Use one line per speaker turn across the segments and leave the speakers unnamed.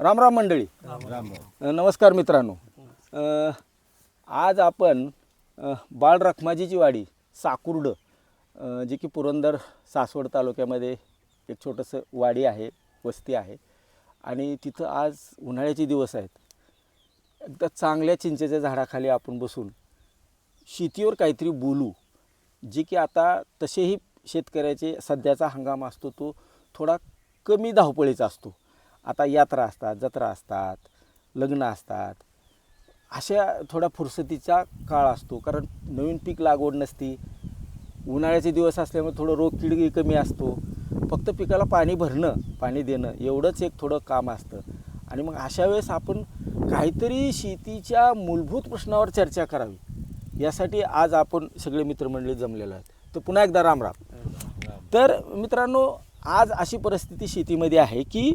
राम मंडळी. नमस्कार मित्रांनो. आज आपण बाळ रखमाजीची वाडी साकुर्ड, जी की पुरंदर सासवड तालुक्यामध्ये एक छोटंसं वाडी आहे, वस्ती आहे. आणि तिथं आज उन्हाळ्याचे दिवस आहेत. एकदा चांगल्या चिंचेच्या झाडाखाली आपण बसून शेतीवर काहीतरी बोलू, जे की आता तसेही शेतकऱ्याचे सध्याचा हंगाम असतो तो थोडा कमी धावपळीचा असतो. आता यात्रा असतात, जत्रा असतात, लग्न असतात, अशा थोडा फुरसतीचा काळ असतो. कारण नवीन पीक लागवड नसती, उन्हाळ्याचे दिवस असल्यामुळे थोडं रोगकीडही कमी असतो. फक्त पिकाला पाणी भरणं, पाणी देणं एवढंच एक थोडं काम असतं. आणि मग अशा वेळेस आपण काहीतरी शेतीच्या मूलभूत प्रश्नावर चर्चा करावी, यासाठी आज आपण सगळे मित्रमंडळी जमलेलो आहेत. तर पुन्हा एकदा राम राम. तर मित्रांनो, आज अशी परिस्थिती शेतीमध्ये आहे की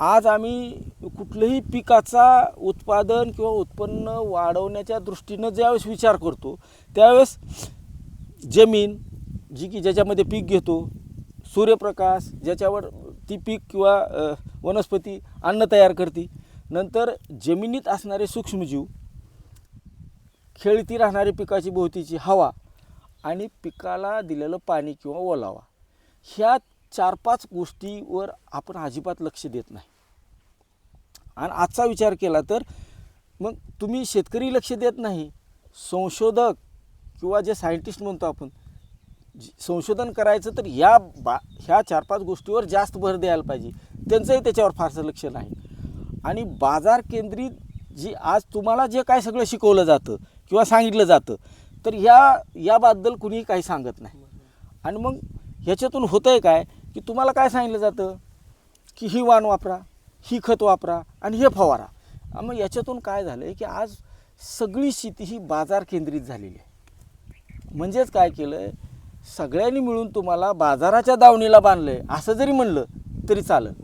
आज आम्ही कुठल्याही पिकाचा उत्पादन किंवा उत्पन्न वाढवण्याच्या दृष्टीनं ज्यावेळेस विचार करतो, त्यावेळेस जमीन जी की ज्याच्यामध्ये पीक घेतो, सूर्यप्रकाश ज्याच्यावर ती पीक किंवा वनस्पती अन्न तयार करते, नंतर जमिनीत असणारे सूक्ष्मजीव, खेळती राहणारी पिकाची भोवतीची हवा आणि पिकाला दिलेलं पाणी किंवा ओलावा, ह्या 4-5 गोष्टीवर आपण अजिबात लक्ष देत नाही. आणि आजचा विचार केला तर मग तुम्ही शेतकरी लक्ष देत नाही, संशोधक किंवा जे सायंटिस्ट म्हणतो आपण, संशोधन करायचं तर ह्या 4-5 गोष्टीवर जास्त भर द्यायला पाहिजे. त्यांचंही त्याच्यावर फारसं लक्ष नाही. आणि बाजार केंद्रित जी आज तुम्हाला जे काय सगळं शिकवलं जातं किंवा सांगितलं जातं, तर याबद्दल कुणीही काही सांगत नाही. आणि मग ह्याच्यातून होतं आहे काय की तुम्हाला काय सांगितलं जातं की ही वाण वापरा, ही खत वापरा आणि हे फवारा. मग याच्यातून काय झालं आहे की आज सगळी शेती ही बाजार केंद्रित झालेली आहे. म्हणजेच काय केलं आहे, सगळ्यांनी मिळून तुम्हाला बाजाराच्या दावणीला बांधलं आहे असं जरी म्हणलं तरी चालेल.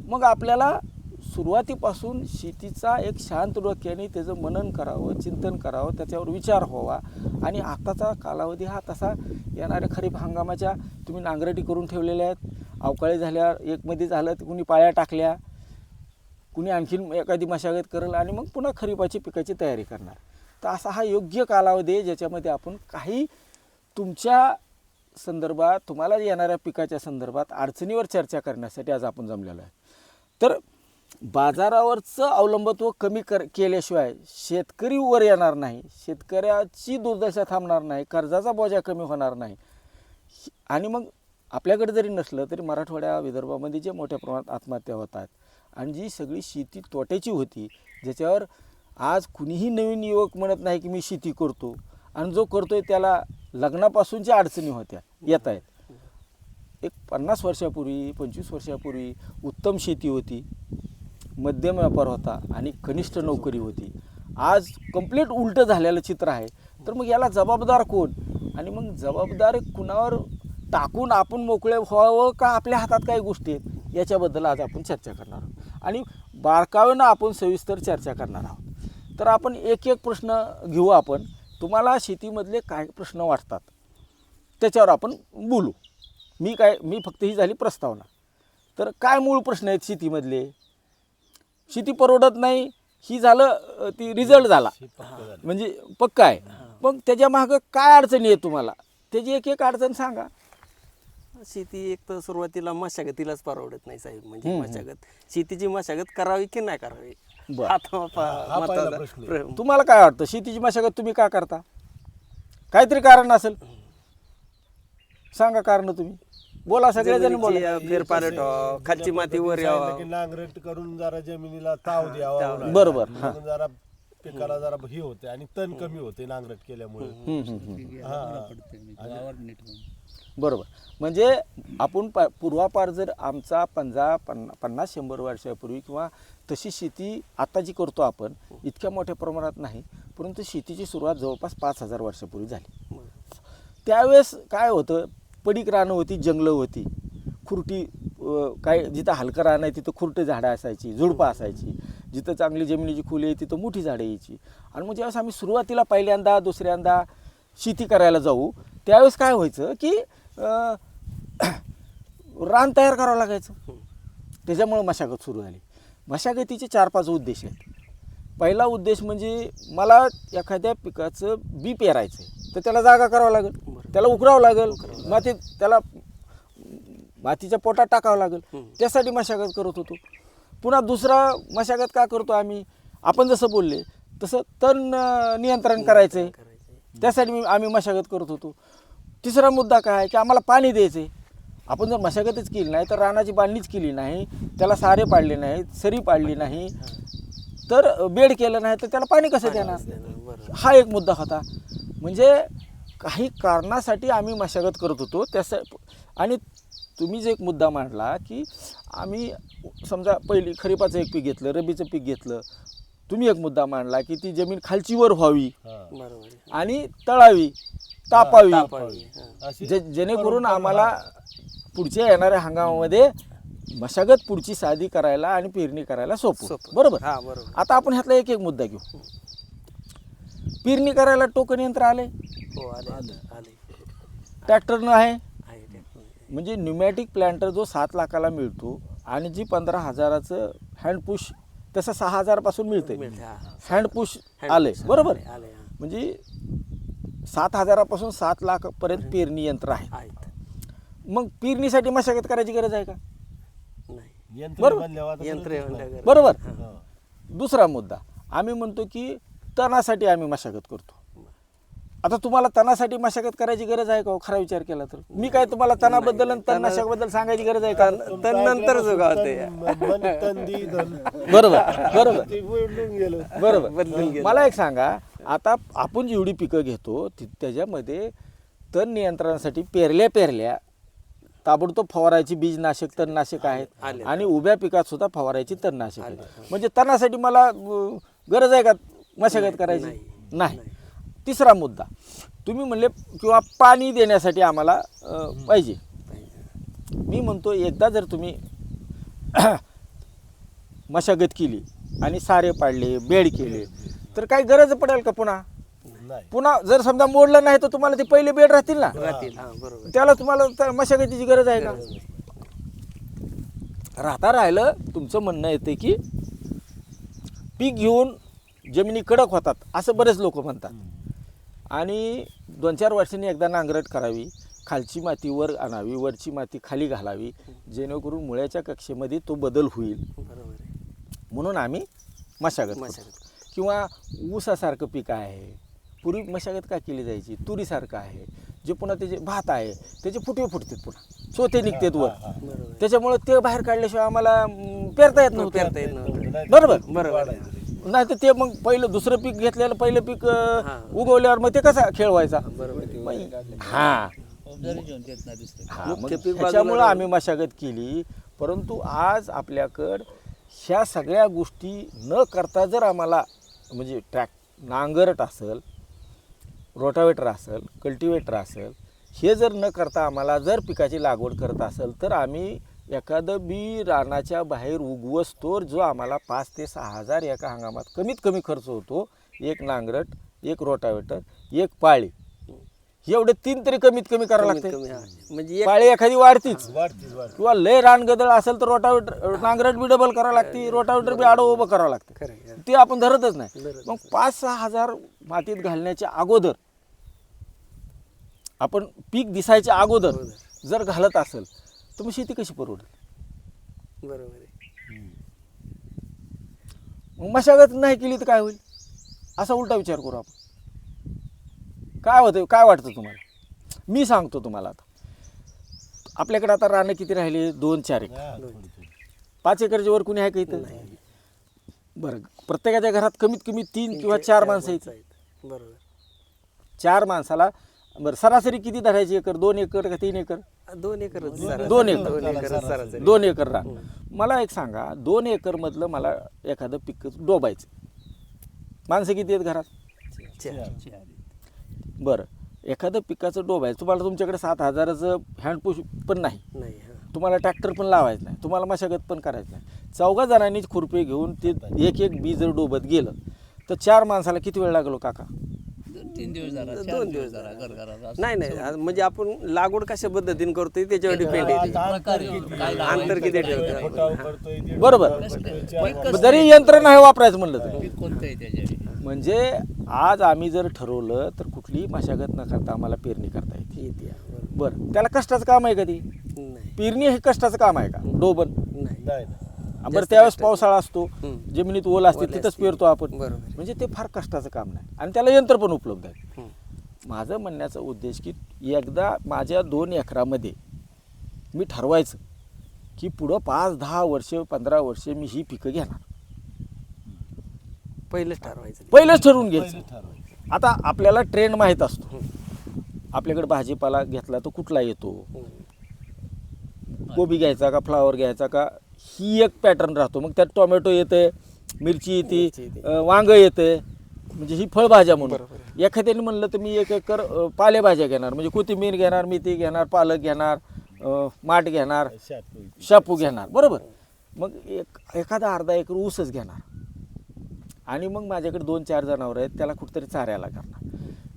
मग आपल्याला सुरुवातीपासून शेतीचा एक शांत डोक्याने त्याचं मनन करावं, चिंतन करावं, त्याच्यावर विचार व्हावा. आणि आताचा कालावधी हा तसा येणाऱ्या खरीप हंगामाच्या तुम्ही नांगरटी करून ठेवलेल्या आहेत. अवकाळी झाल्या, एकमध्ये झालं तर कुणी पाळ्या टाकल्या, कुणी आणखीन एखादी मशागत करेल आणि मग पुन्हा खरीपाची पिकाची तयारी करणार. तर असा हा योग्य कालावधी आहे ज्याच्यामध्ये आपण काही तुमच्या संदर्भात, तुम्हाला येणाऱ्या पिकाच्या संदर्भात अडचणीवर चर्चा करण्यासाठी आज आपण जमलेलो आहे. तर बाजारावरचं अवलंबित्व कमी केल्याशिवाय शेतकरी वर येणार नाही, शेतकऱ्याची दुर्दशा थांबणार नाही, कर्जाचा बोजा कमी होणार नाही. आणि मग आपल्याकडे जरी नसलं तरी मराठवाड्या, विदर्भामध्ये जे मोठ्या प्रमाणात आत्महत्या होतात आणि जी सगळी शेती तोट्याची होती, ज्याच्यावर आज कुणीही नवीन युवक म्हणत नाही की मी शेती करतो, आणि जो करतोय त्याला लग्नापासूनच्या अडचणी येत आहेत. एक 50 वर्षापूर्वी, 25 वर्षापूर्वी उत्तम शेती होती, मध्यम व्यापार होता आणि कनिष्ठ नोकरी होती. आज कंप्लीट उलटं झालेलं चित्र आहे. तर मग याला जबाबदार कोण, आणि मग जबाबदार कुणावर टाकून आपण मोकळे व्हावं का आपल्या हातात काही गोष्टी आहेत, याच्याबद्दल आज आपण चर्चा करणार आहोत. आणि बारकावेनं आपण सविस्तर चर्चा करणार आहोत. तर आपण एक एक प्रश्न घेऊ. आपण तुम्हाला शेतीमधले काय प्रश्न वाटतात त्याच्यावर आपण बोलू. मी फक्त ही झाली प्रस्तावना. तर काय मूळ प्रश्न आहेत शेतीमधले? शेती परवडत नाही, ही झालं, ती रिझल्ट झाला म्हणजे पक्का आहे. मग त्याच्या मागं काय अडचणी आहे तुम्हाला, त्याची एक एक अडचण सांगा.
शेती एक तर सुरुवातीला मशागतीलाच परवडत नाही साहेब. म्हणजे शेतीची मशागत करावी की नाही करावी,
तुम्हाला काय वाटतं? शेतीची मशागत तुम्ही का करता? काहीतरी कारण असेल, सांगा कारण. तुम्ही बोला, सगळेजण बोला.
फेरपालट, खालची माती वर यावं,
नांगरट करून जरा जमिनीला ताव द्यावा,
बरोबर.
जरा पिकाला जरा हे होते आणि तण कमी होते नांगरट केल्यामुळे.
बरोबर. म्हणजे आपण पूर्वापार जर आमचा 50-100 वर्षापूर्वी किंवा तशी शेती आता जी करतो आपण, इतक्या मोठ्या प्रमाणात नाही, परंतु शेतीची सुरुवात जवळपास 5000 वर्षापूर्वी झाली. त्यावेळेस काय होतं, पडीक रानं होती, जंगलं होती, खुरटी, काय जिथं हलकं रान आहे तिथं खुरटी झाडं असायची, झुडपं असायची, जिथं चांगली जमिनीची खोली आहे तिथं मोठी झाडं यायची. आणि मग ज्यावेळेस आम्ही सुरुवातीला पहिल्यांदा दुसऱ्यांदा शेती करायला जाऊ, त्यावेळेस काय व्हायचं की रान तयार करावं लागायचं. त्याच्यामुळं मशागत सुरू झाली. मशागतीचे 4-5 उद्देश आहेत. पहिला उद्देश म्हणजे मला एखाद्या पिकाचं बी पेरायचं आहे तर त्याला जागा करावं लागेल, त्याला उकरावं लागेल, त्याला मातीच्या पोटात टाकावं लागेल, त्यासाठी मशागत करत होतो. पुन्हा दुसरा मशागत का करतो आम्ही, आपण जसं बोलले तसं तण नियंत्रण करायचं आहे, त्यासाठी आम्ही मशागत करत होतो. तिसरा मुद्दा काय आहे की आम्हाला पाणी द्यायचं आहे. आपण जर मशागतच केली नाही तर रानाची बांधणीच केली नाही, त्याला सारे पाडले नाही, सरी पाडली नाही, तर बेड केलं नाही तर त्याला पाणी कसं देणार, हा एक मुद्दा होता. म्हणजे काही कारणासाठी आम्ही मशागत करत होतो आणि तुम्ही जो एक मुद्दा मांडला की आम्ही समजा पहिली खरीपाचं एक पीक घेतलं, रब्बीचं पीक घेतलं, तुम्ही एक मुद्दा मांडला की ती जमीन खालची वर व्हावी आणि तळावी, तापावी, जेणेकरून आम्हाला पुढच्या येणाऱ्या हंगामामध्ये मशागत पुढची साधी करायला आणि पेरणी करायला सोपं. बरोबर. आता आपण ह्यातला एक एक मुद्दा घेऊ. पेरणी करायला टोकन यंत्र आले, ट्रॅक्टरनं आहे, म्हणजे न्यूमॅटिक प्लांटर जो 7 लाखाला मिळतो आणि जी 15,000चं हँडपुश तसं 6,000 पासून मिळते. हँडपुश आले, बरोबर. म्हणजे 7,000 पासून 7 लाख पर्यंत पेरणी यंत्र आहे. मग पेरणीसाठी मशागत करायची गरज आहे का? बरोबर. दुसरा मुद्दा आम्ही म्हणतो की तणासाठी आम्ही मशागत करतो. आता तुम्हाला तणासाठी मशागत करायची गरज आहे का? खरा विचार केला तर मी काय तुम्हाला तणाबद्दल आणि तणनाशकाबद्दल सांगायची गरज आहे का?
नंतर
बरोबर. मला एक सांगा, आता आपण जेवढी पिकं घेतो त्याच्यामध्ये तण नियंत्रणासाठी पेरल्या ताबडतोब फवारायची बीजनाशक, तणनाशक आहेत आणि उभ्या पिकात सुद्धा फवारायची तणनाशक आहेत. म्हणजे तणासाठी मला गरज आहे का मशागत करायची? नाही. तिसरा मुद्दा तुम्ही म्हणले किंवा पाणी देण्यासाठी आम्हाला पाहिजे. मी म्हणतो एकदा जर तुम्ही मशागत केली आणि सारे पाडले, बेड केले तर काही गरज पडेल का पुन्हा जर समजा मोडलं नाही तर तुम्हाला ते पहिले बेड राहतील ना, त्याला तुम्हाला मशागतीची गरज आहे का? राहिलं तुमचं म्हणणं येते की पीक घेऊन जमिनी कडक होतात असं बरेच लोक म्हणतात आणि 2-4 वर्षांनी एकदा नांगरट करावी, खालची माती वर आणावी, वरची माती खाली घालावी, जेणेकरून मुळ्याच्या कक्षेमध्ये तो बदल होईल. म्हणून आम्ही मशागत करतो. किंवा ऊसासारखं पीक आहे, पूर्वी मशागत का केली जायची, तुरीसारखं आहे जे पुन्हा त्याचे भात आहे त्याचे फुटवे फुटतात, पुन्हा चोथे निघतात वर, त्याच्यामुळे ते बाहेर काढल्याशिवाय आम्हाला पेरता येत नव्हतं. बरोबर. नाही तर ते मग पहिलं दुसरं पीक घेतलेलं पहिलं पीक उगवल्यावर मग ते कसा खेळवायचा. त्याच्यामुळं आम्ही मशागत केली. परंतु आज आपल्याकडं ह्या सगळ्या गोष्टी न करता जर आम्हाला म्हणजे नांगरट असेल, रोटावेटर असेल, कल्टिवेटर असेल, हे जर न करता आम्हाला जर पिकाची लागवड करत असेल तर आम्ही एखादं बी रानाच्या बाहेर उगवस्तोवर जो आम्हाला 5 ते 6,000 एका हंगामात कमीत कमी खर्च होतो, एक नांगरट, एक रोटावेटर, एक पाळी, एवढे 3 तरी कमीत कमी करावं लागते. म्हणजे पाळी एखादी वाढतीच किंवा लय रानगदळ असेल तर रोटावेटर नांगरट बी डबल करावं लागते, रोटावेटर बी आडं उभं करावं लागतं, ते आपण धरतच नाही. मग 5-6,000 मातीत घालण्याच्या अगोदर आपण पीक दिसायच्या अगोदर जर घालत असेल तर मग शेती कशी परवडेल? मग मशागत नाही केली तर काय होईल असा उलटा विचार करू आपण. काय होतं, काय वाटतं तुम्हाला? मी सांगतो तुम्हाला. आता आपल्याकडे आता रानं किती राहिले? 2-4 एकर. 5 एकरच्या वर कुणी आहे का इथं? बरं, प्रत्येकाच्या घरात कमीत कमी 3 किंवा 4 माणसं आहेत. 4 माणसाला बरं सरासरी किती धरायची एकर? 2 एकर का 3 एकर?
2 एकर.
2 एकर रान. मला एक सांगा, 2 एकर मधलं मला एखादं पीक डोबायचं, माणसं किती आहेत घरात? बरं, एखादं पिकाचं डोबायचं, तुम्हाला तुमच्याकडे 7,000चं हँडपुश पण नाही, तुम्हाला ट्रॅक्टर पण लावायचं नाही, तुम्हाला मशागत पण करायचं नाही, 4 जणांनीच खुरपे घेऊन ते एक बी जर डोबत गेलं तर 4 माणसाला किती वेळ लागलो काका?
3 दिवस झाला 4
2
दिवस
दिवस
झाला घर
नाही नाही म्हणजे आपण लागवड कशा पद्धतीने करतोय त्याच्यावर डिपेंड आहे ते. अंतर किती ठेवतो
फुटाव करतोय, दीड
बरोबर.
फुटाव करतोय, 4 फुटाव.
जरी यंत्र नाही वापरायचं म्हणलं तर
पीक कोणतं आहे त्याच्यासाठी
म्हणजे आज आम्ही जर ठरवलं तर कुठलीही मशागत न करता आम्हाला पेरणी करता येते.
येते, बरोबर.
बरं त्याला कष्टाचं काम आहे कधी
नाही
पेरणी हे कष्टाचं काम आहे का डोबन
नाही
नाही ना.
बरं त्यावेळेस पावसाळा असतो
हम्म.
जमिनीत ओल असते
ओल
तिथंच
असते.
पेरतो आपण
बरोबर.
म्हणजे ते फार कष्टाचं काम नाही आणि त्याला यंत्र पण उपलब्ध आहे.
हम्म.
माझं म्हणण्याचा उद्देश की एकदा माझ्या 2 एकरामध्ये मी ठरवायचं की पुढं 5-10 वर्ष 15 वर्ष मी ही पिकं घेणार
पहिलंच ठरवायचं
पहिलंच ठरवून
पहिले
घ्यायचं.
ठरवायचं.
आता आपल्याला ट्रेंड माहीत असतो आपल्याकडे भाजीपाला घेतला तर कुठला येतो कोबी घ्यायचा का फ्लावर घ्यायचा का ही एक पॅटर्न राहतो मग त्यात टोमॅटो येते मिरची
मिरची
येते
येते.
वांग येते म्हणजे ही फळभाज्या म्हणून
बरोबर
एखाद्याने म्हणलं तर मी 1 एकर पालेभाज्या घेणार म्हणजे कोथिंबीर घेणार मेथी घेणार पालक घेणार माठ घेणार
शापू.
शापू घेणार बरोबर मग एखादा अर्धा एकर ऊसच घेणार आणि मग माझ्याकडे 2-4 जनावर आहेत त्याला कुठेतरी चाऱ्याला करणार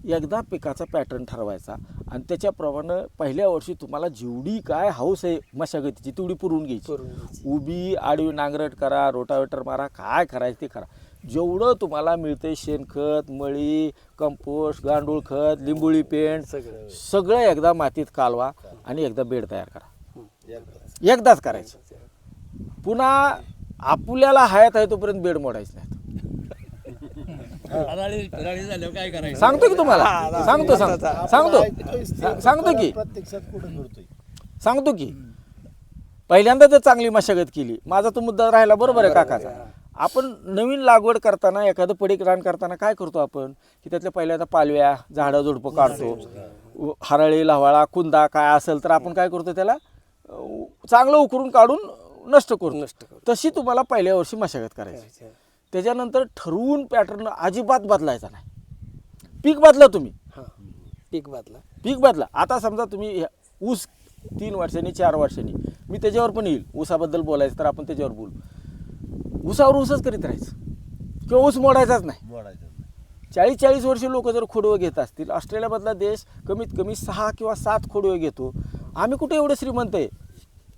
एकदा पिकाचा पॅटर्न ठरवायचा आणि त्याच्याप्रमाणे पहिल्या वर्षी तुम्हाला जेवढी काय हौस आहे मशागतीची तेवढी पुरवून घ्यायची
करून घ्यायची.
उभी आडवी नांगरट करा रोटावेटर मारा काय करायचं ते करा जेवढं तुम्हाला मिळतंय शेणखत मळी कंपोस्ट गांडूळ खत लिंबोळी पेंट
सगळं
सगळं एकदा मातीत कालवा आणि एकदा बेड तयार करा
एकदाच.
एकदाच करायचं पुन्हा आपल्याला हयात आहे तोपर्यंत बेड मोडायचं नाही
फिराळी झाल्यावर काय करायचं
सांगतो की तुम्हाला सांगतो सांगतो
ऐकतोयच ते.
सांगतो की
प्रत्यक्षात कुठं घडतोय.
सांगतो की पहिल्यांदा जर चांगली मशागत केली माझा तो मुद्दा राहिला बरोबर आहे काकाचा आपण नवीन लागवड करताना एखादं पडीक रान करताना काय करतो आपण की त्यातल्या पहिल्यांदा पालव्या झाडं झुडपं काढतो हरळी लवाळा कुंदा काय असेल तर आपण काय करतो त्याला चांगलं उकरून काढून नष्ट करतो
नष्ट करू
तशी तुम्हाला पहिल्या वर्षी मशागत करायची त्याच्यानंतर ठरवून पॅटर्न अजिबात बदलायचा नाही पीक बदला तुम्ही
हां पीक बादला
पीक बदला आता समजा तुम्ही ऊस 3 वर्षांनी 4 वर्षांनी मी त्याच्यावर पण येईल ऊसाबद्दल बोलायचं तर आपण त्याच्यावर बोलू ऊसावर ऊसच करीत राहायचं किंवा ऊस मोडायचाच नाही
मोडायचं नाही.
40 वर्ष लोक जर खोडवं घेत असतील ऑस्ट्रेलियामधला देश कमीत कमी 6 किंवा 7 खोडवे घेतो आम्ही कुठे एवढं श्रीमंत आहे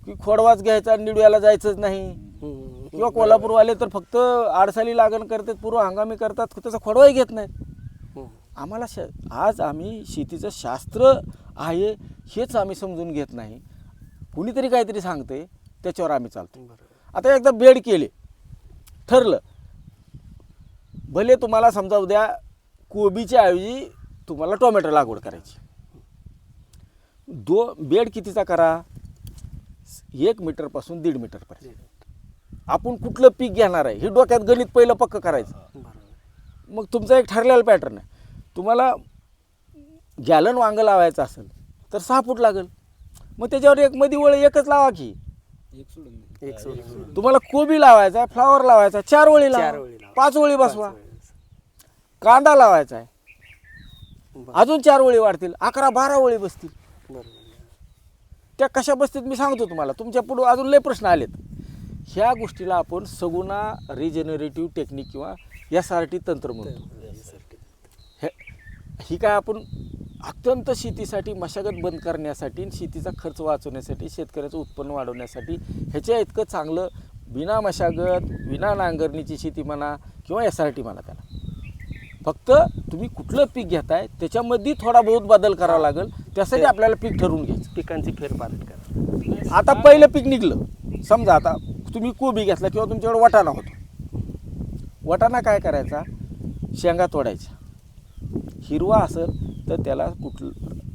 की खोडवाच घ्यायचा निडव्याला जायचंच नाही किंवा कोल्हापूरवाले तर फक्त आडसाली लागण करतात पूर्व हंगामी करतात त्याचा खोडवाही घेत नाहीत आम्हाला आज आम्ही शेतीचं शास्त्र आहे हेच आम्ही समजून घेत नाही कुणीतरी काहीतरी सांगते त्याच्यावर आम्ही चालतो आता एकदा बेड केले ठरलं भले तुम्हाला समजा उद्या कोबीच्या ऐवजी तुम्हाला टोमॅटो लागवड करायची बेड कितीचा करा 1 मीटरपासून 1.5 मीटरपर्यंत आपण कुठलं पीक घेणार आहे हे डोक्यात गणित पहिलं पक्क करायचं मग तुमचा एक ठरलेला पॅटर्न आहे तुम्हाला गॅलन वांगं लावायचं असेल तर 6 फूट लागेल मग त्याच्यावर एक मध्ये वळ एकच लावा की
एक सोडून
तुम्हाला कोबी लावायचा आहे फ्लावर लावायचा 4 वळी
4
लावा
वळी लावा.
5 वळी बसवा
5 वेळेस.
कांदा लावायचा आहे अजून 4 वळी वाढतील 11-12 वळी बसतील
बरोबर
त्या कशा बसतील मी सांगतो तुम्हाला तुमच्या पुढे अजून लय प्रश्न आलेत ह्या गोष्टीला आपण सगुणा रिजेनरेटिव्ह टेक्निक किंवा SRT तंत्र म्हणतो ही काय आपण अत्यंत शेतीसाठी मशागत बंद करण्यासाठी शेतीचा खर्च वाचवण्यासाठी शेतकऱ्याचं उत्पन्न वाढवण्यासाठी ह्याच्या इतकं चांगलं विना मशागत विना नांगरणीची शेती म्हणा किंवा SRT म्हणा त्याला फक्त तुम्ही कुठलं पीक घेताय त्याच्यामध्ये थोडा बहुत बदल करावा लागेल त्यासाठी आपल्याला पीक ठरवून घ्यायचं
पिकांची फेरफार करा
आता पहिलं पीक निघलं समजा आता तुम्ही कोबी घेतला किंवा तुमच्याकडे वाटाणा होतो वाटाणा काय करायचा शेंगा तोडायच्या हिरवा असेल तर त्याला कुठलं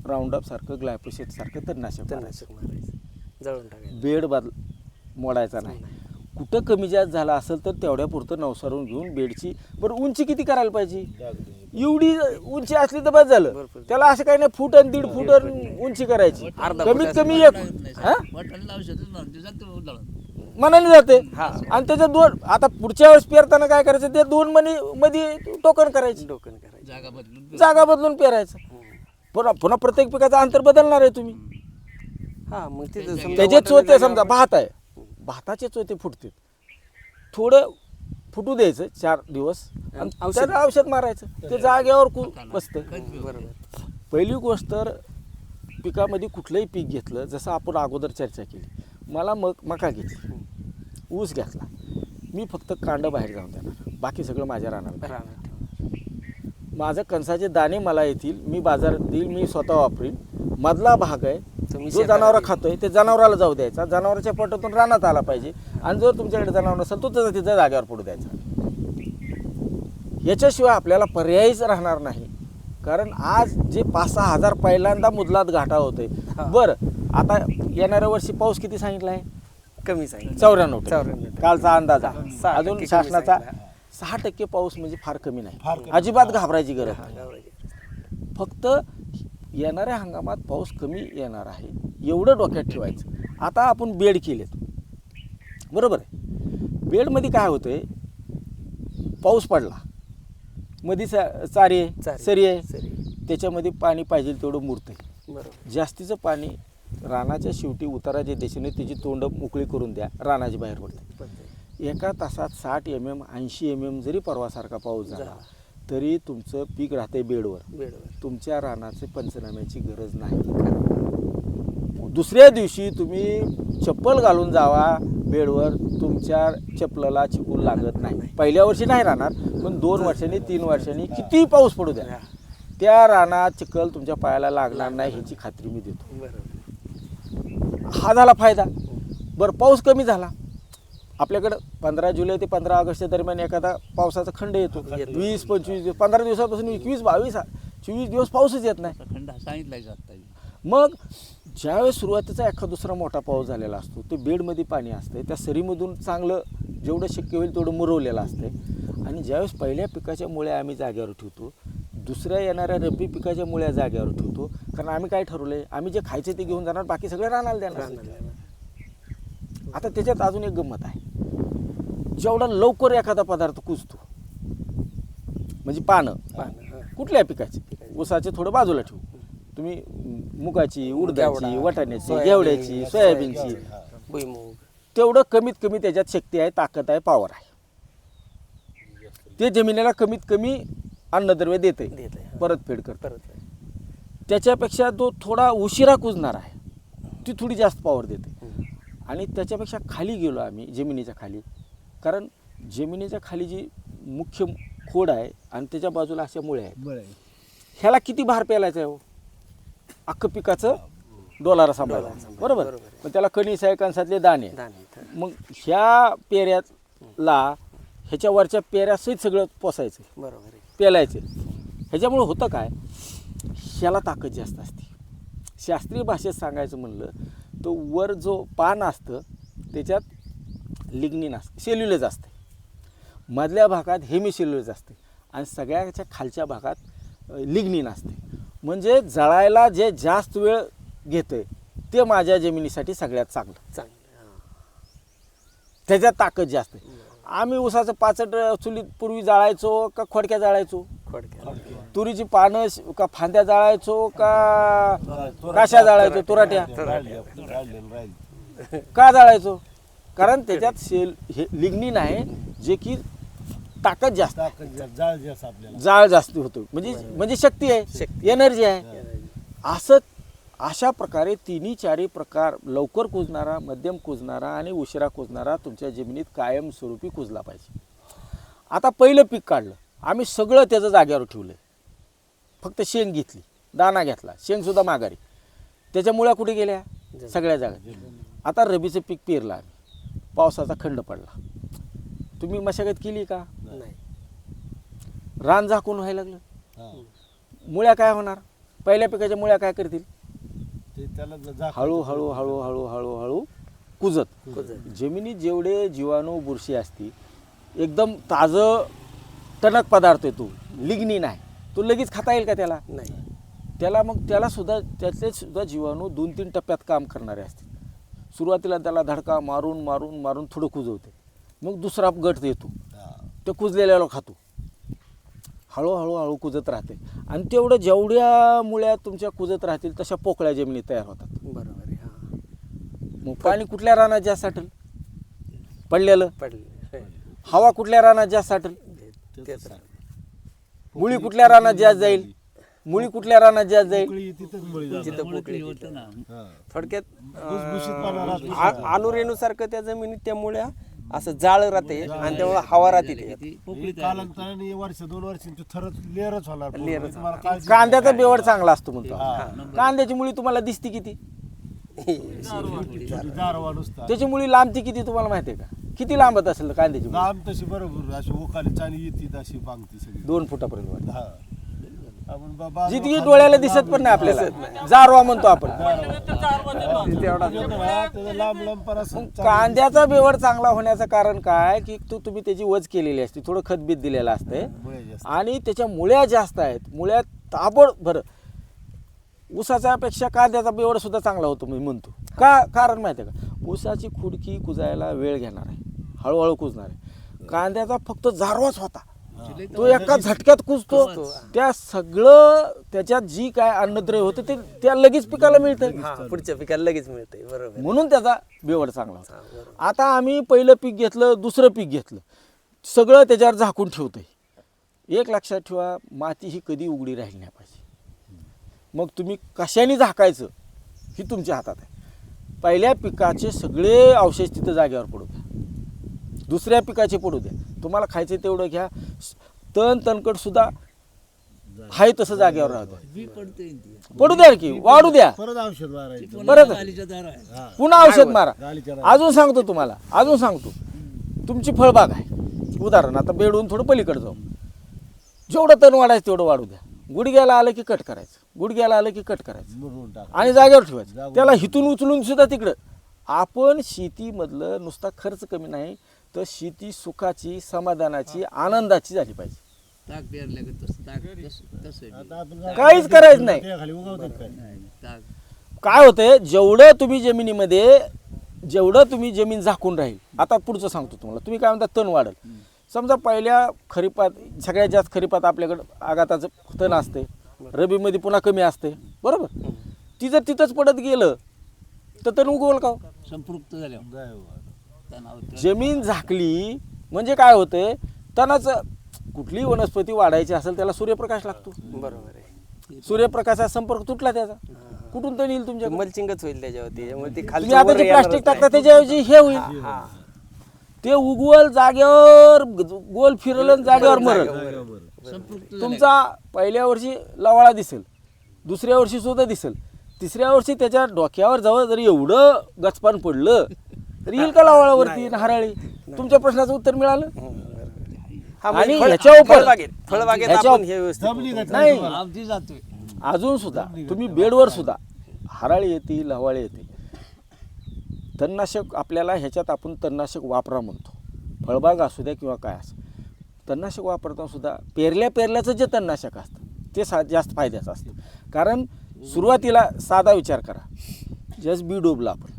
राऊंडअप सारखं ग्लायफोसेट सारखं तणनाशक
तणनाशक मारायचं जळून टाकायचं
बेड मोडायचा नाही कुठं कमी जास्त झाला असेल तर तेवढ्या पुरतं नवसारून घेऊन बेडची बरं उंची किती करायला पाहिजे एवढी उंची असली तर बस झालं
भरपूर.
त्याला असं काही नाही फूट आणि 1.5 फूट आणि उंची करायची
अर्धा
कमीत
फूट
कमी
असं
एक हा?
वाटाणा औषधच म्हणून दिवसात उधळून
मनाने जाते आणि त्याच्या 2 आता पुढच्या वेळेस पेरताना काय करायचं ते 2 मध्ये टोकन करायची
डोकन करायचं
जागा बदलून
पेरायचं पुन्हा प्रत्येक पिकाचं अंतर बदलणार आहे तुम्ही
हा मग तिथं समजा
त्याचे
वाटाणे
चोते
जागेवर
समजा भात आहे भाताचे चोते फुटते थोडं फुटू द्यायचं 4 दिवस आणि
औषध.
त्याला औषध मारायचं ते जागेवर बसतं.
बरोबर.
पहिली गोष्ट तर पिकामध्ये कुठलंही पीक घेतलं जसं आपण अगोदर चर्चा केली. मला मका घेतली, ऊस घेतला, मी फक्त कांड बाहेर जाऊन देणार, बाकी सगळं माझ्या रानात.
रानात.
माझं कणसाचे दाणे मला येतील, मी बाजारात देईल, मी स्वतः वापरीन. मधला भाग आहे
तुम्ही
जो
शेताला
जनावर
देईल.
खातोय ते जनावराला जाऊ द्यायचा, जनावराच्या पोटातून रानात आला पाहिजे. आणि जर तुमच्याकडे जनावर नसेल तो त्याचा तिथं जागेवर पडू द्यायचा. याच्याशिवाय आपल्याला पर्यायच राहणार नाही. कारण आज जे 5-6 हजार पहिल्यांदा मुदलात घाटा होतोय.
हा.
बरं, आता येणाऱ्या वर्षी पाऊस किती सांगितला आहे?
कमीच आहे.
94%. कालचा अंदाज आहे.
6%
अजून
कमी
शासनाचा
सांगितला.
6% पाऊस म्हणजे फार कमी नाही.
फार कमी.
अजिबात घाबरायची गरज
हा,
नाही.
गावराची.
फक्त येणाऱ्या हंगामात पाऊस कमी येणार आहे एवढं डोक्यात ठेवायचं. आता आपण बेड केलेत, बरोबर आहे. बेडमध्ये काय होतंय, पाऊस पडला, मध्ये चारी आहे,
चारी.
सरी आहे,
सरी.
त्याच्यामध्ये पाणी पाहिजे तेवढं मुरतंय.
बरोबर.
जास्तीचं पाणी रानाच्या शेवटी उताराच्या दिशेने त्याची तोंड मोकळी करून द्या, रानाची बाहेर पडते.
पडतंय.
एका तासात 60 mm 80 mm जरी परवासारखा पाऊस झाला
झाला.
तरी तुमचं पीक राहतंय बेडवर.
बेडवर.
तुमच्या रानाचे पंचनाम्याची गरज नाही. दुसऱ्या दिवशी तुम्ही चप्पल घालून जावा बेडवर, तुमच्या चप्पलाला चिकून लागत नाही. पहिल्या वर्षी नाही राहणार, पण 2 वर्षांनी 3 वर्षांनी किती पाऊस पडू द्या, त्या रानात चिखल तुमच्या पायाला लागणार नाही ह्याची खात्री मी देतो.
बरोबर.
हा झाला फायदा. बरं, पाऊस कमी झाला, आपल्याकडं 15 जुलै ते 15 ऑगस्ट दरम्यान एखादा पावसाचा खंड येतो. 20-25 दिवस, 15 दिवसापासून 21-22-24 दिवस पाऊसच येत नाही.
खंड सांगितलाय का आता?
मग ज्यावेळेस सुरुवातीचा एखादा दुसरा मोठा पाऊस झालेला असतो, ते बेडमध्ये पाणी असते, त्या सरीमधून चांगलं जेवढं शक्य होईल तेवढं मुरवलेलं असते. आणि ज्यावेळेस पहिल्या पिकाच्या मुळ्या आम्ही जागेवर ठेवतो, दुसऱ्या येणाऱ्या रब्बी पिकाच्या मुळ्या जागेवर ठेवतो. कारण आम्ही काय ठरवलंय, आम्ही जे खायचे ते घेऊन जाणार, बाकी सगळे रानाला देणार. आता त्याच्यात अजून एक गंमत आहे, जेवढा लवकर एखादा पदार्थ कुजतो, म्हणजे पानं कुठल्या पिकाची, ऊसाचे थोडं बाजूला ठेवू, तुम्ही मुगाची, उडदाची, वाटाण्याची, घेवड्याची, सोयाबीनची,
भुईमूग.
तेवढं कमीत कमी त्याच्यात शक्ती आहे, ताकद आहे, पॉवर आहे. ते जमिनीला कमीत कमी अन्नद्रव्य देते,
देतंय.
परतफेड करतं.
परत.
त्याच्यापेक्षा तो थोडा उशिरा कुजणार आहे, ती थोडी जास्त पॉवर देते. आणि त्याच्यापेक्षा खाली गेलो आम्ही, जमिनीच्या खाली, कारण जमिनीच्या खाली जी मुख्य खोड आहे आणि त्याच्या बाजूला अशा मुळे आहेत, ह्याला किती भार पेलायचा आहे हो? अख्खं पिकाचं डोलारा सांभाळायचं, बरोबर. मग त्याला कणीस आहे, कणसातले दाणे. मग ह्या पेऱ्याला ह्याच्या वरच्या पेऱ्यासहित सगळं पोसायचं,
बरोबर आहे.
पेलायचं. ह्याच्यामुळं होतं काय, ह्याला ताकद जास्त असते. शास्त्रीय भाषेत सांगायचं म्हणलं तो वर जो पान असतं त्याच्यात लिग्निन असतं, सेल्युलोज असते, मधल्या भागात हेमिसेल्युलोज असते आणि सगळ्याच्या खालच्या भागात लिग्निन असते. म्हणजे जळायला जे जास्त वेळ घेतंय ते माझ्या जमिनीसाठी सगळ्यात चांगलं, त्याच्यात ताकद जास्त आहे. आम्ही ऊसाचं पाचट चुलीत पूर्वी जाळायचो का खोडक्या जाळायचो, तुरीची पानं का फांद्या जाळायचो का काशा जाळायचो, तुराट्या का जाळायचो? कारण त्याच्यात हे लिग्निन आहे जे की ताकद जास्त, जाळ जास्त होतो, म्हणजे शक्ती आहे, एनर्जी आहे. असं अशा प्रकारे 3-4 प्रकार, लवकर कुजणारा, मध्यम कुजणारा आणि उशिरा कुजणारा तुमच्या जमिनीत कायमस्वरूपी कुजला पाहिजे. आता पहिलं पीक काढलं आम्ही, सगळं त्याचं जागेवर ठेवलं, फक्त शेंग घेतली, दाना घेतला, शेंगसुद्धा माघारी, त्याच्या मुळ्या कुठे गेल्या, सगळ्या जागा. आता रबीचं पीक पेरलं आम्ही, पावसाचा खंड पडला, तुम्ही मशागत केली का?
नाही.
रान झाकून व्हायला लागलं, मुळ्या काय होणार, पहिल्या पिकाच्या मुळ्या काय करतील, हळूहळू हळूहळू हळूहळू कुजत. जमिनीत जेवढे जीवाणू, बुरशी असती, एकदम ताजं टणक पदार्थ येतो, लिग्निन आहे, तो लगेच खाता येईल का त्याला?
नाही.
त्याला मग त्यातले सुद्धा जीवाणू 2-3 टप्प्यात काम करणारे असतील. सुरुवातीला त्याला धडका मारून मारून मारून थोडं कुजवते, मग दुसरा गट येतो, ते कुजलेल्याला खातो, हळूहळू हळू कुजत राहते. आणि तेवढं जेवढ्या मुळ्या तुमच्या कुजत राहतील तशा पोकळ्या जमिनीत तयार होतात.
बरोबर आहे.
मग पाणी कुठल्या रानात जास्त साठल, पडलेलं. हवा कुठल्या रानात जास्त साठेल,
तेच
मुळी कुठल्या रानात जास्त जाईल, मुळी कुठल्या रानात जास्त जाईल.
पोकळी तिथंच मुळी जाणार.
जिथं पोकळी
होतं ना
हा.
थोडक्यात
भुसभुशीतपणा राहतो.
अनुरेणूसारखं त्या जमिनीत त्यामुळे असं जाळ राहते आणि त्यामुळे हवा राहते त्याच्यात.
ती पोकळी
हे कालांतराने वर्ष 2 वर्षांची थरच लेअरच होणार पूर्ण.
लेअरच
तुम्हाला काळजी
कांद्याचा बेवड चांगला असतो म्हणतो
हा.
आपण. कांद्याची मुळी तुम्हाला दिसते किती,
छोटी जारवा नुसता
त्याची मुळी लांबती किती तुम्हाला माहिती आहे का, किती लांबत असेल कांद्याची मुळी?
लांब तशी बरोबर अशी ओकाली चाली येते अशी पांगती सगळी.
2 फुटापर्यंत वाढते.
हा. आपण बाबा
जितकी डोळ्याला दिसत पण नाही आपल्याला, जारवा म्हणतो आपण.
त्याचं लांब लांब पण असं
कांद्याचा बेवड चांगला होण्याचं कारण काय की तुम्ही त्याची वज केलेली असते, थोडं खतबीत दिलेलं असते
मुळे जास्त.
आणि त्याच्या मुळ्या जास्त आहेत. मुळ्या ताबड बरं ऊसाच्या पेक्षा कांद्याचा बेवड सुद्धा चांगला होतो मी म्हणतो. का कारण माहिती आहे का, ऊसाची खुडकी कुजायला वेळ घेणार आहे, हळूहळू कुजणार आहे. कांद्याचा फक्त जारवाच होता, तो एका झटक्यात कुजतो. त्या सगळं त्याच्यात जी काय अन्नद्रव्य होतं ते त्या लगेच पिकाला मिळतं,
हा, पुढच्या पिकाला लगेच मिळते. बरोबर.
म्हणून त्याचा बेवड चांगला होता. आता आम्ही पहिलं पीक घेतलं, दुसरं पीक घेतलं, सगळं त्याच्यावर झाकून ठेवतोय. एक लक्षात ठेवा, माती ही कधी उघडी राहिली नाही पाहिजे. मग तुम्ही कशाने झाकायचं ही तुमच्या हातात आहे. पहिल्या पिकाचे सगळे अवशेष तिथं जागेवर पडू द्या, दुसऱ्या पिकाचे पडू द्या, तुम्हाला खायचं तेवढं घ्या. तणकट सुद्धा हाय तसं जागेवर राहू द्या,
बी पडते ती.
पडू द्या की वाढू द्या,
परत औषध मारायचं.
परत
गालीच्या दार आहे.
पुन्हा औषध मारा.
गालीच्या
अजून सांगतो तुम्हाला, अजून सांगतो, तुमची फळबाग आहे उदाहरण, आता बेडून थोडं पलीकडे जाऊ, जेवढं तण वाढायचं तेवढं वाढू द्या. गुडघ्याला आलं की कट करायचं, गुडघ्याला आलं की कट करायचं
मुरून टाक.
आणि जागेवर ठेवायचं. त्याला हिथून उचलून सुद्धा तिकडं. आपण शेतीमधलं नुसता खर्च कमी नाही तर शेती सुखाची, समाधानाची, आनंदाची झाली पाहिजे.
ताक पेरल्या का तसं ताक तसं आहे.
आता आपण
काहीच करायचं नाही.
त्या खाली उगवतात काय?
नाही, ताक
काय होतंय, जेवढं तुम्ही जमिनीमध्ये, जेवढं तुम्ही जमीन झाकून राहील. आता पुढचं सांगतो तुम्हाला, तुम्ही काय म्हणता तण वाढेल. समजा पहिल्या खरीपात, सगळ्यात जास्त खरीपात आपल्याकडं आघाताचं तण असते, रबीमध्ये पुन्हा कमी असते, बरोबर. ती जर तिथंच पडत गेलं तर तण उगवल का हो?
संपृक्त झाल्यावर
जाय हो.
तणाव
जमीन झाकली म्हणजे काय होतंय, तणाचं कुठलीही वनस्पती वाढायची असेल त्याला सूर्यप्रकाश लागतो.
बरोबर आहे.
सूर्यप्रकाशाचा संपर्क तुटला त्याचा, कुठून तण येईल तुमच्या?
मल्चिंगच होईल त्याच्यावरती, त्यामुळे ते
तुम्ही
खाली
आता जे प्लास्टिक टाकता त्याच्याऐवजी हे होईल, ते उगवल, जागेवर गोल फिरलं, जागेवर मरल.
संपृक्त
तुमचा पहिल्या वर्षी लवाळा दिसेल, दुसऱ्या वर्षी सुद्धा दिसेल, तिसऱ्या वर्षी त्याच्या डोक्यावर जवळ जरी एवढं गचपान पडलं तर येईल का लवाळावरती नारळी? तुमच्या प्रश्नाचं उत्तर मिळालं. आणि ह्याच्या उपर
फळबागेत
ह्याच्या
आपण हे व्यवस्थित
दमली का
नाही,
आमची जातोय.
अजून सुद्धा तुम्ही बेडवर सुद्धा हराळी येते, लवाळी येते. तणनाशक आपल्याला ह्याच्यात आपण तणनाशक वापरा म्हणतो, फळबाग असू द्या किंवा काय असं. तणनाशक वापरताना सुद्धा पेरल्याचं जे तणनाशक असतं ते जास्त फायद्याचं असतं. कारण सुरुवातीला साधा विचार करा, जस्ट बी डोबला आपण,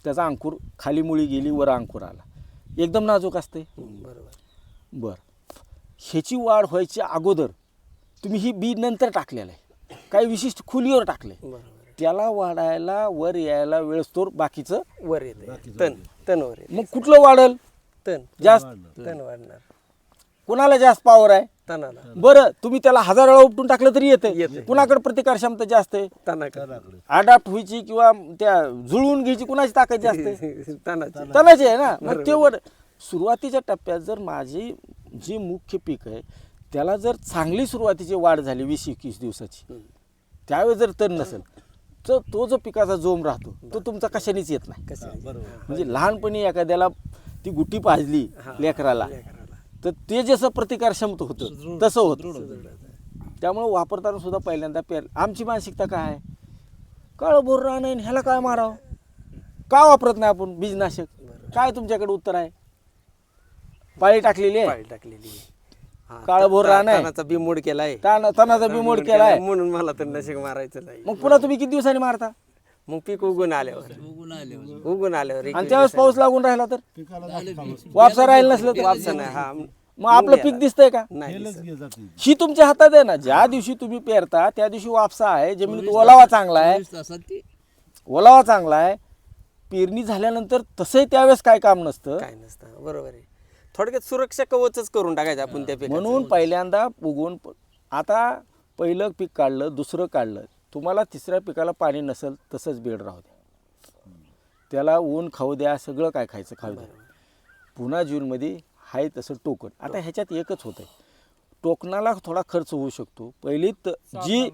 त्याचा अंकुर, खाली मुळी गेली, वर अंकुर आला, एकदम नाजूक असते. बरं, ह्याची वाढ व्हायच्या अगोदर तुम्ही ही बी नंतर टाकलेलं आहे, काही विशिष्ट खोलीवर टाकले, त्याला वाढायला, वर यायला वेळस्तोर बाकीचं
वर येते. तण वर येते.
मग कुठलं वाढल
तण
जास्त?
तण वाढणार
कुणाला जास्त पॉवर आहे?
तणाला.
बरं, तुम्ही त्याला 1000 वेळा उपटून टाकलं तरी येतं. कुणाकडे प्रतिकार क्षमता जास्त आहे?
तणाकडे.
अडॅप्ट व्हायची किंवा त्या जुळवून घ्यायची कुणाची ताकद जास्त आहे?
तणाची.
तणाची आहे ना. मग ते वर सुरुवातीच्या टप्प्यात जर माझी जी मुख्य पीक आहे त्याला जर चांगली सुरुवातीची वाढ झाली 20-21 दिवसाची, त्यावेळेस जर तण नसेल तर तो जो पिकाचा जोम राहतो तो तुमचा कशानेच येत नाही. म्हणजे लहानपणी एखाद्याला ती गुटी पाजली लेकराला तर ते जसं प्रतिकारक्षमता होतं तसं होतं. त्यामुळे वापरताना सुद्धा पहिल्यांदा आमची मानसिकता काय आहे, काळं भोर राहणं ह्याला काय मारावं, का वापरत नाही आपण बीजनाशक? काय तुमच्याकडे उत्तर आहे? पाळी टाकलेली आहे,
पाळी टाकलेली.
काळं भोर राहणं आहे,
तणाचा बिमोड केलाय,
तणाचा बिमोड केलाय,
म्हणून मला तणनाशक मारायचं नाही.
मग पुन्हा तुम्ही किती दिवसांनी मारता?
मग पीक उगून आल्यावर
उगून आले
उगून आल्यावर
आणि त्यावेळेस पाऊस लागून राहिला तर
पिकाला जास्त खावं.
वापसा राहिलं नसलं तर
वापसा नाही. हा
मग आपलं पीक दिसतंय का?
नाही
हेलच
दिसत.
घे जाते.
ही तुमच्या हातात आहे ना. ज्या दिवशी तुम्ही पेरता त्या दिवशी वापसा आहे, जमिनीत ओलावा चांगला आहे,
24 तासात ती
ओलावा चांगला आहे. पेरणी झाल्यानंतर तसंही त्यावेळेस काय काम नसतं.
काय नसतं. बरोबर आहे. थोडक्यात सुरक्षा कवचच करून टाकायचं आपण त्या पिकाचं.
म्हणून पहिल्यांदा उगवून आता पहिलं पीक काढलं, दुसरं काढलं, तुम्हाला तिसऱ्या पिकाला पाणी नसेल तसंच बेड राहू द्या, त्याला ऊन खाऊ द्या, सगळं काय खायचं खाऊ द्या. पुन्हा जूनमध्ये आहे तसं टोकन. आता ह्याच्यात एकच होतं आहे, टोकनाला थोडा खर्च होऊ शकतो. पहिली जी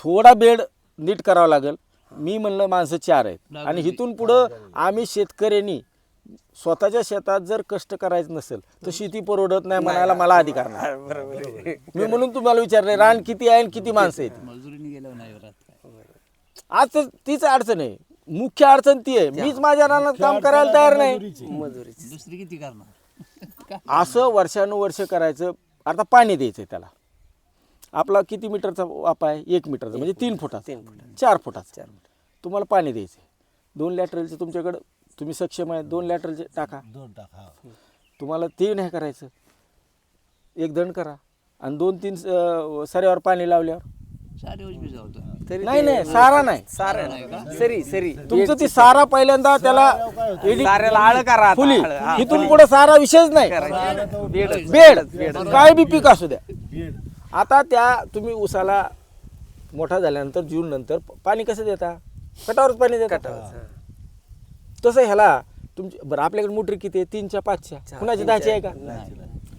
थोडा बेड नीट करावा लागेल. मी म्हणलं माणसं 4 आहेत आणि इथून पुढं आम्ही शेतकऱ्यांनी स्वतःच्या शेतात जर कष्ट करायचं नसेल तर शेती परवडत नाही म्हणायला मला अधिकार नाही.
बरोबर आहे.
मी म्हणून तुम्हाला विचारले रान किती आहे आणि किती माणसं आहेत.
मजुरीने गेल्यावर नाही राहत काय.
आज तर तीच अडचण आहे, मुख्य अडचण ती आहे. मीच माझ्या रानात काम करायला तयार नाही.
मजुरीची
दुसरी किती करणार.
असं वर्षानुवर्ष करायचं. आता पाणी द्यायचं त्याला. आपला किती मीटरचा वापा आहे? 1 मीटरचा, म्हणजे 3 फुटाचा, 4 फुटाचा. तुम्हाला पाणी द्यायचं आहे. 2 लॅटरलचे तुमच्याकडं तुम्ही सक्षम आहे, 2 लॅटरलचे टाका.
2 टाक. हा.
तुम्हाला 3 हे करायचं, 1 दंड करा आणि 2-3 सऱ्यावर पाणी लावल्यावर.
सारे उजवी जाऊ तर.
तरी
नाही नाही, सारा नाही.
सारं सरी
तुमचं ती सारा पहिल्यांदा त्याला
साऱ्याला आळ करा आता,
फुली.
आळं, हा.
इथून पुढे सारा विषयच नाही. बेड काय बी पीक असू द्या.
बेड.
आता त्या तुम्ही उसाला मोठा झाल्यानंतर जून नंतर पाणी कसं देता? कटावरच पाणी देता. तसं ह्याला तुमची बरं आपल्याकडे मोटर किती आहे? 3च्या 5च्या, कुणाची 10ची आहे का?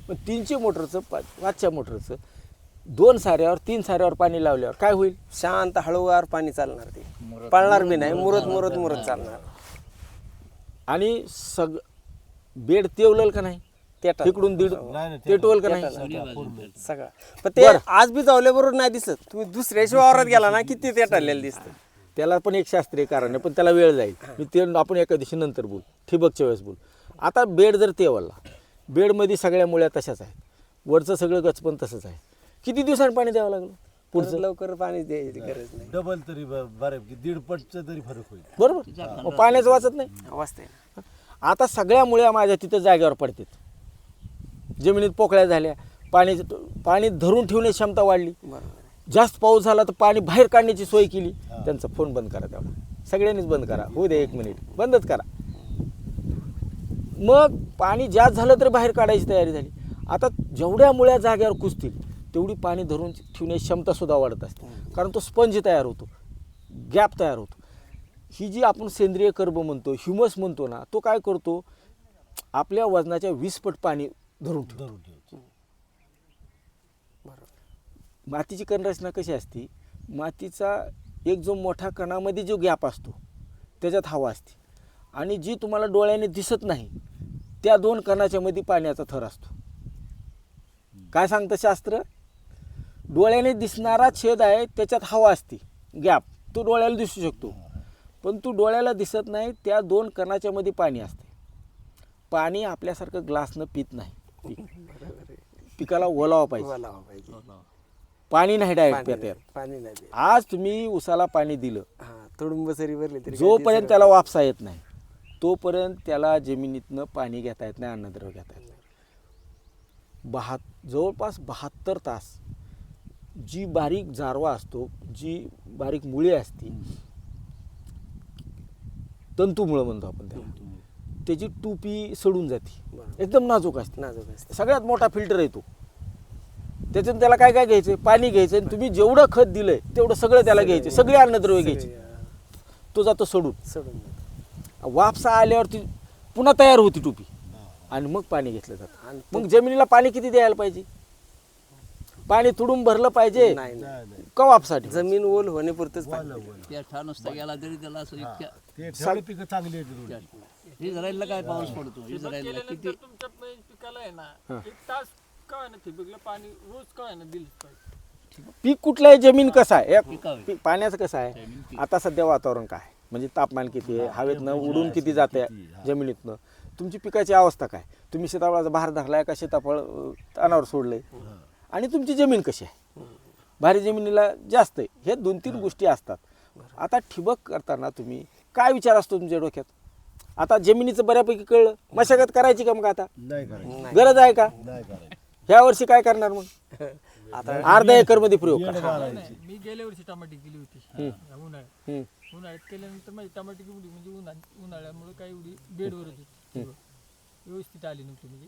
पण 3ची मोटरचं 5च्या मोटरचं 2 साऱ्यावर 3 साऱ्यावर पाणी लावल्यावर काय होईल?
शांत हळूवार पाणी चालणार, ते पळणार बी नाही, मुरत चालणार.
आणि बेड तेवलं का नाही? तिकडून दीड तेटवल का नाही?
सगळं. पण ते आज बी जावल्याबरोबर नाही दिसत. तुम्ही दुसऱ्याच्या वावरात गेला ना किती ते टाळलेलं दिसतं.
त्याला पण एक शास्त्रीय कारण आहे, पण त्याला वेळ जाईल. मी ते आपण एका दिवशी नंतर बोल, ठिबकच्या वेळेस बोल. आता बेड जर तेवला, बेडमध्ये सगळ्या मुळ्या तशाच आहेत, वरचं सगळं गच पण तसंच आहे. किती दिवसांनी पाणी द्यावं लागलं?
पुढचं लवकर पाणी द्यायची गरज नाही.
डबल तरी बऱ्यापैकी 1.5 पटचं तरी फरक होईल.
बरोबर, मग पाण्याचं वाचत नाही.
वाचते.
आता सगळ्या मुळ्या माझ्या तिथं जागेवर पडतात, जमिनीत पोकळ्या झाल्या, पाणी धरून ठेवण्याची क्षमता वाढली.
बरोबर.
जास्त पाऊस झाला तर पाणी बाहेर काढण्याची सोय केली. त्यांचा फोन बंद करा, तेवढा सगळ्यांनीच बंद करा. होऊ दे 1 मिनिट, बंदच करा. मग पाणी जास्त झालं तर बाहेर काढायची तयारी झाली. आता जेवढ्या मुळ्या जाग्यावर कुजतील तेवढी पाणी धरून ठेवण्याची क्षमता सुद्धा वाढत असते, कारण तो स्पंज तयार होतो, गॅप तयार होतो. ही जी आपण सेंद्रिय कर्ब म्हणतो, ह्युमस म्हणतो ना, तो काय करतो? आपल्या वजनाच्या 20 पट पाणी धरून ठेवतो. मातीची कणरचना कशी असते? मातीचा एक जो मोठा कणामध्ये जो गॅप असतो त्याच्यात हवा असते, आणि जी तुम्हाला डोळ्याने दिसत नाही त्या 2 कणाच्या मध्ये पाण्याचा थर असतो. काय सांगतं शास्त्र? डोळ्याने दिसणारा छेद आहे त्याच्यात हवा असते, गॅप, तो डोळ्याला दिसू शकतो, पण तो डोळ्याला दिसत नाही. त्या 2 कणाच्या मध्ये पाणी असते. पाणी आपल्यासारखं ग्लासनं पित नाही. पिकाला ओलावा पाहिजे. पाणी नाही डायरेक्ट पितात.
पाणी नाही.
आज तुम्ही उसाला पाणी दिलं,
तुडुंब सरी भरली तरी
जोपर्यंत त्याला वापसा येत नाही तोपर्यंत त्याला जमिनीतनं पाणी घेता येत नाही, अन्नद्रव्य घेता येत नाही. जवळपास 72 तास जी बारीक जारवा असतो, जी बारीक मुळी असती, तंतुमुळं म्हणतो आपण त्याला, त्याची टोपी सडून जाते, एकदम नाजूक असते. सगळ्यात मोठा फिल्टर आहे तो. त्याच्यातून त्याला काय काय घ्यायचं? पाणी घ्यायचं, आणि तुम्ही जेवढं खत दिलंय तेवढं सगळं त्याला घ्यायचे, सगळे अन्नद्रव्य घ्यायचे. तो जातो सडून. वापसा आल्यावर ती पुन्हा तयार होती टोपी, आणि मग पाणी घेतलं जातं. मग जमिनीला पाणी किती द्यायला पाहिजे? पाणी तुडून भरलं पाहिजे का वापसाठी?
जमीन ओल होण्यापुरतच
त्या ठाण नुसता गेला तरी त्याला असं इतक्या.
ते ठेवले पिकं चांगली आहेत.
इस्रायलला काय पाऊस पडतो? इस्रायलला किती
तुमच्या पिकाला आहे ना 1 तास काय ना ठिबकलं पाणी रोज काय ना दिलं पाहिजे.
पीक कुठलं आहे, जमीन कसं आहे,
पिकावे.
पाण्याचं कसं आहे? आता सध्या वातावरण काय, म्हणजे तापमान किती आहे, हवेतनं उडून किती जाते जमिनीतनं, तुमची पिकाची अवस्था काय, तुम्ही सीताफळाचा बहार धरलाय का सीताफळ अनावर सोडलंय, आणि तुमची जमीन कशी आहे, भारी जमिनीला जास्त आहे. हे 2-3 गोष्टी असतात. आता ठिबक करताना तुम्ही काय विचार असतो तुमच्या डोक्यात? आता जमिनीचं बऱ्यापैकी कळलं, मशागत करायची का? मग आता
नाही करायचं.
गरज आहे का?
नाही करायचं.
ह्या वर्षी काय करणार? मग आता अर्धा एकर मध्ये प्रयोग करा.
मी गेल्या वर्षी टमाटे केली होती उन्हाळ्यात केल्यानंतर माझी टमाटे एवढी म्हणजे उन्हाळ्यामुळे काही एवढी बेडवरच होती. व्यवस्थित आली नव्हती, म्हणजे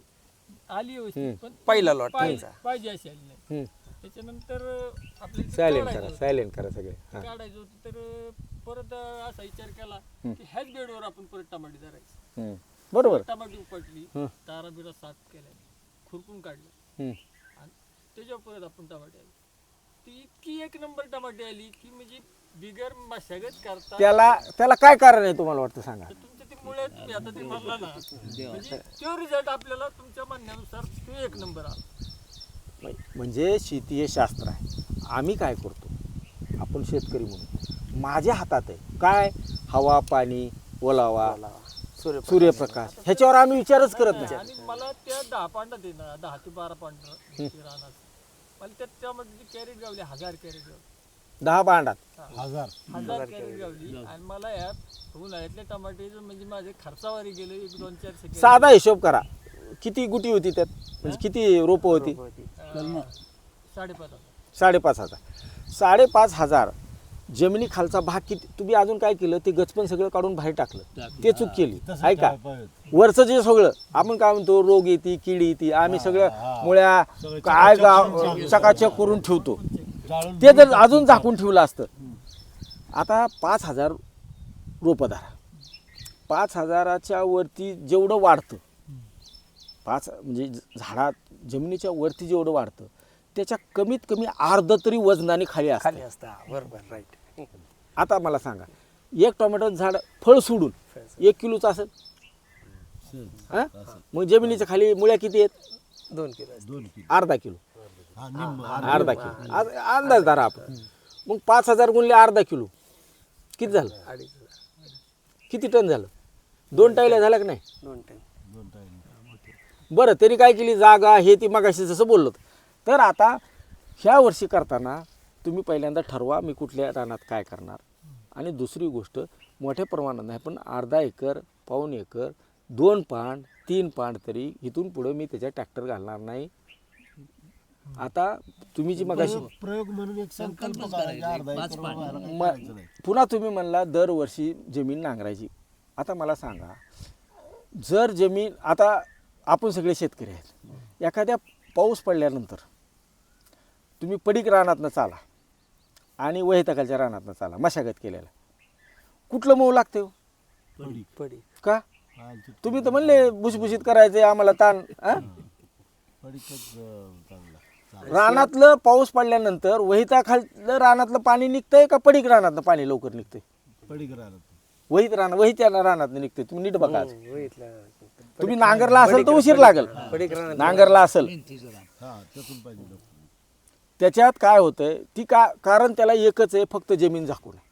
आली व्यवस्थित पण
पहिला lot
पाहिजे
त्यांचा.
पाहिजे अशी आली नाही. त्याच्यानंतर आपले
सायलेंट करा सगळे
काढायचं होतं, तर परत असा विचार केला की ह्याच बेडवर आपण परत टमाटे धरायचे.
बरोबर.
टमाटे उपटली, तारा बिरा साफ केल्या, खुरपून काढलं आणि त्याच्यावर परत आपण टमाटे आली. ती इतकी एक नंबर टमाटे आली की म्हणजे बिगर मशागत करता
त्याला काय कारण आहे तुम्हाला वाटतं सांगा?
तर तुमच्या ते मुळे तुम्ही आता ते म्हणला ना, म्हणजे तो रिझल्ट आपल्याला तुमच्या म्हणण्यानुसार तो एक नंबर आला.
म्हणजे शेती हे शास्त्र आहे. आम्ही काय करतो, आपण शेतकरी म्हणून माझ्या हातात आहे काय, हवा, पाणी, ओलावा, सूर्यप्रकाश, ह्याच्यावर आम्ही विचारच करत नाही.
आणि मला त्या 10 पांडात आहे ना, 10 ते 12 पांढर राहणार, मला त्यामध्ये कॅरेट गावली, 1000 कॅरेट गावली,
10 भांडात
1000 कॅरेट गावली. आणि मला या उन्हाळ्यातले टमाटे म्हणजे माझे खर्चावारी गेले 1-2-4
साधा हिशोब करा, किती गुटी होती त्यात, म्हणजे किती रोपं होती?
5,500.
5,500. 5,500 जमिनी खालचा भाग किती, तुम्ही अजून काय केलं, ते गचपण सगळं काढून बाहेर टाकलं, ते चूक केली आहे का? वरचं जे सगळं आपण काय म्हणतो, रोग येते, कीड येते, आम्ही सगळं मुळ्या काय चकाचक करून ठेवतो, ते जर अजून झाकून ठेवलं असतं. आता 5,000 रोपं धरा, 5,000च्या वरती जेवढं वाढतं, म्हणजे झाडात जमिनीच्या वरती जेवढं वाढतं त्याच्या कमीत कमी अर्ध तरी वजनाने खाली असतं.
बरोबर, राईट.
आता मला सांगा, एक टोमॅटोचं झाड फळ सोडून 1 किलोचं असेल, हा? मग जमिनीच्या खाली मुळ्या किती आहेत?
2 किलो.
अर्धा किलो. अर्धा किलो अंदाज धरा आपण. मग 5,000 गुणले अर्धा किलो किती झालं?
2.5
किती टन झालं? 2 टायल्या झाल्या का नाही?
2 टन.
बरं, तरी काय केली जागा हे ती मगाशी जसं बोललो. तर आता ह्या वर्षी करताना तुम्ही पहिल्यांदा ठरवा मी कुठल्या रानात काय करणार, आणि दुसरी गोष्ट मोठ्या प्रमाणात नाही पण अर्धा एकर, पाऊण एकर, 2 पांड, 3 पांड तरी इथून पुढे मी त्याच्या ट्रॅक्टर घालणार नाही. आता तुम्ही जी मगाशी
प्रयोग म्हणून एक संकल्प
पुन्हा तुम्ही म्हणला दरवर्षी जमीन नांगरायची. आता मला सांगा, जर जमीन, आता आपण सगळे शेतकरी आहेत, एखाद्या पाऊस पडल्यानंतर तुम्ही पडीक रानातनं चाला आणि वहितकालच्या रानातनं चाला, मशागत केलेला, कुठलं मऊ लागते हो?
पडी.
का? तुम्ही तर म्हणले भुसभुशीत करायचे आम्हाला ताण. रानातलं पाऊस पडल्यानंतर वहिताखाललं रानातलं पाणी निघतंय का पडीक रानातलं पाणी लवकर निघतंय? वहित्या रानातनं निघतंय. तुम्ही नीट बघा. तुम्ही नांगरला असेल तर उशीर लागेल, नांगरला असेल त्याच्यात काय होतंय ती कारण त्याला एकच आहे, फक्त जमीन झाकून आहे,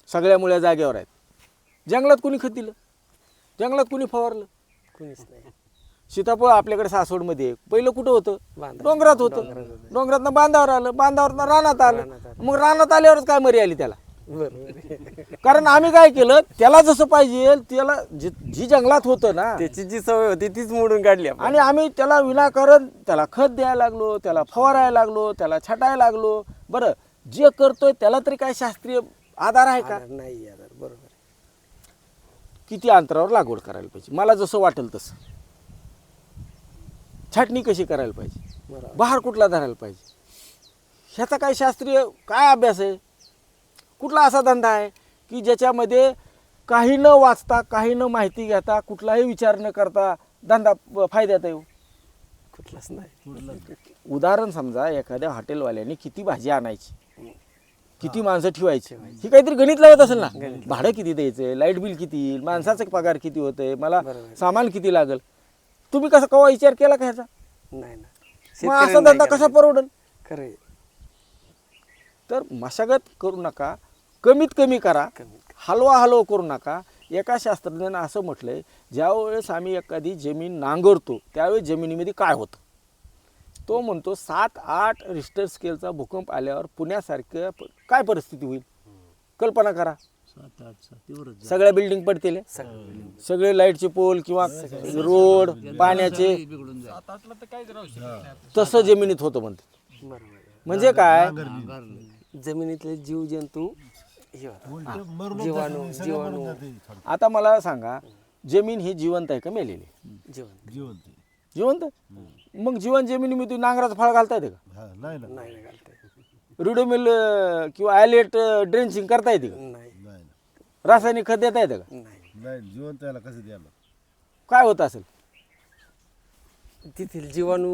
सगळ्या मुळ्या जागेवर आहेत. जंगलात कोणी खत दिलं? जंगलात कोणी फवारलं?
कुणीच नाही.
सीताफळ आपल्याकडे सासवडमध्ये पहिलं कुठं होतं? डोंगरात होतं. डोंगरातनं बांधावर आलं, बांधावरनं रानात आलं. मग रानात आल्यावरच काय मरी आली त्याला? कारण आम्ही काय केलं, त्याला जसं पाहिजे त्याला जी जंगलात होतं ना
त्याची जी सवय होती तीच मोडून काढली आपण.
आणि आम्ही त्याला विनाकारण त्याला खत द्यायला लागलो, त्याला फवारायला लागलो, त्याला छटायला लागलो. बरं, जे करतोय त्याला तरी काय शास्त्रीय आधार आहे का?
नाही आधार. बरोबर.
किती अंतरावर लागवड करायला पाहिजे, मला जसं वाटेल तसं, छाटणी कशी करायला पाहिजे, बहार कुठला धरायला पाहिजे, ह्याचा काय शास्त्रीय काय अभ्यास आहे? कुठला असा धंदा आहे की ज्याच्यामध्ये काही न वाचता, काही न माहिती घेता, कुठलाही विचार न करता धंदा फायद्यात आहे?
कुठलाच नाही.
उदाहरण समजा, एखाद्या हॉटेलवाल्याने किती भाजी आणायची, किती माणसं ठेवायची, ही काहीतरी गणित लावत असेल ना. भाडं किती द्यायचं, लाईट बिल किती येईल, माणसाचा पगार किती होतंय, मला सामान किती लागेल, तुम्ही कसा कवा विचार केला का ह्याचा?
नाही ना.
मग असा धंदा कसा परवडेल?
खरं.
तर मशागत करू नका, कमीत कमी करा, हलवा करू नका. एका शास्त्रज्ञानं असं म्हटलंय, ज्यावेळेस आम्ही एखादी जमीन नांगरतो त्यावेळेस जमिनीमध्ये काय होतं, तो म्हणतो 7-8 रिश्टर स्केलचा भूकंप आल्यावर पुण्यासारखं काय परिस्थिती होईल कल्पना करा.
7-8
सगळ्या बिल्डिंग पडतील, सगळे लाईटचे पोल किंवा रोड, पाण्याचे,
बिघडून जाईल.
7-8ला तर काहीच राहू शकत नाही आपलं.
तसं जमिनीत होतं म्हणते.
बरोबर.
म्हणजे काय,
जमिनीतले जीवजंतू जीवाणू.
आता मला सांगा, जमीन ही जिवंत आहे का मेलेली आहे?
जिवंत
जिवंत आहे.
जिवंत आहे. मग जीवन जमिनीमध्ये नांगराचं फळ घालता येते का?
हा नाही ना
नाही घालता
रिडोमिल किंवा आयलेट ड्रेंचिंग करता येते का?
नाही
नाही ना.
रासायनिक खत देता येतं का?
नाही
नाही जिवंत याला कसं द्यायला
काय होत असेल?
तिथील जीवाणू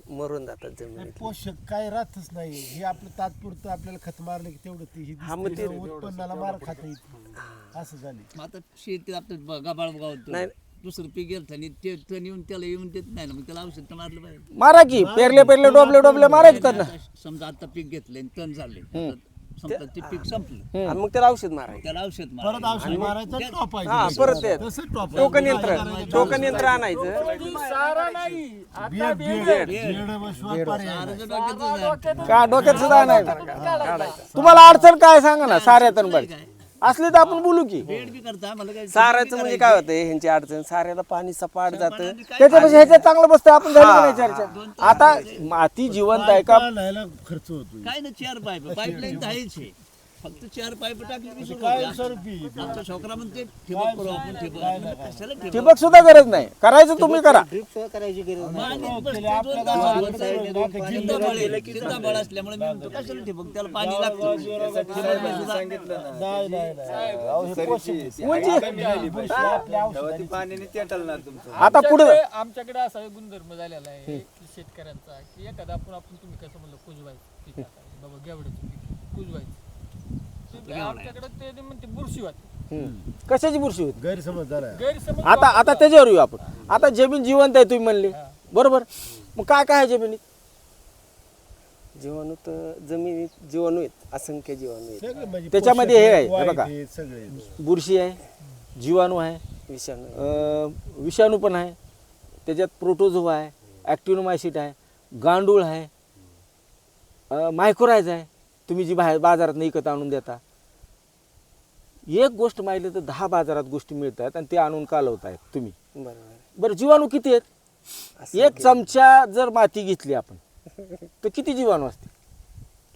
मरून जातात
नाही,
जमिनीत.
पोषक काय राहतच नाही हे आपलं तात्पुरतं आपल्याला खत मारलं की तेवढं ती ही
हा, मग
दिसते,
ते-
उत्पन्नाला मार खाता येते असं झाली.
मग आता शेतीत आपलं गबाळ गावतो
नाही.
दुसरं पीक घेतलं आणि ते तण येऊन त्याला येऊन देत नाही ना, मग त्याला औषध तर मारलं पाहिजे.
मारा की पेरले पेरले डोबले डोबले मारायचं कर ना.
आता समजा आता पीक घेतलं आणि तण झाले समजा ते पीक संपलं
आणि मग त्याला औषध मारायचं.
त्याला औषध
परत
मारायचं.
औषध मारायचं
हा
टोपायचं
परत ते
तसं टोपायचं.
टोकन यंत्र आणायचं.
सारा नाही आता
बेड
बेड.
बेड बसवा पर्याय नाही.
सारं डोक्यातच आहे.
का डोक्यात सुद्धा नाही तुम्हाला अडचण काय सांगा ना साऱ्यातून बरं असली तर आपण बोलू की.
बेड बी करता मला काय
साराचं म्हणजे काय होतं ह्यांची अडचण, साऱ्याला पाणी सपाट जातं.
त्याच्यापेक्षा ह्याच्यात चांगलं बसतं आपण झाली का नाही चर्चा. आता माती जिवंत आहे का?
न्यायला खर्च होतो
काय ना 4 पाईपलाईन तर आहेच आहे. फक्त 4 पाईप टाकले की सुरू
काय
होतं.
स्वरूपी
आमचा छोकरा म्हणते ठिबक करू आपण ठिबक. म्हणलं कशाला ठिबक?
ठिबक सुद्धा गरज नाही करायचं तुम्ही करा.
मागे बसते दोन तास सीताफळ असल्यामुळे मी म्हणतो कशाला ठिबक, त्याला पाणी लागतं.
नाही नाही नाही अहो, हे पोषक आहे.
म्हणजे
बुरशी आपल्या औषधाने
आता पुढे
आमच्याकडे असा एक गुणधर्म झालेला आहे की शेतकऱ्यांचा की एखादा आपण तुम्ही कसं म्हणलं कुजवायचं पीक आता. बाबा घेवड्याचं पीक कुजवायचं ते आमच्याकडे ते म्हणते बुरशी वाटते.
कशाची बुरशी होती?
गैरसमज झाला
गैरसमज
आता त्याच्यावर येऊ आपण. आता जमीन जिवंत आहे तुम्ही म्हणले बरोबर. मग काय काय आहे जमिनीत?
जीवाणू तर जमिनीत जीवाणू आहेत, असंख्य जीवाणू आहेत.
सगळे म्हणजे
त्याच्यामध्ये
पोषक
हे आहे,
वाईट
हे बघा.
आहे, सगळे
बुरशी आहे, जीवाणू आहे,
विषाणू आहेत.
विषाणू पण आहे, त्याच्यात प्रोटोझोआ आहे, ॲक्टिनोमायसिट आहे, गांडूळ आहे, मायक्रोरायझ आहे, तुम्ही जी बाजारात विकत आणून देता. एक गोष्ट माहिती तर 10 बाजारात गोष्टी मिळतात आणि ते आणून कालवतायत तुम्ही.
बरोबर
बरं जीवाणू किती आहेत? एक चमचा जर माती घेतली आपण तर किती जीवाणू असते?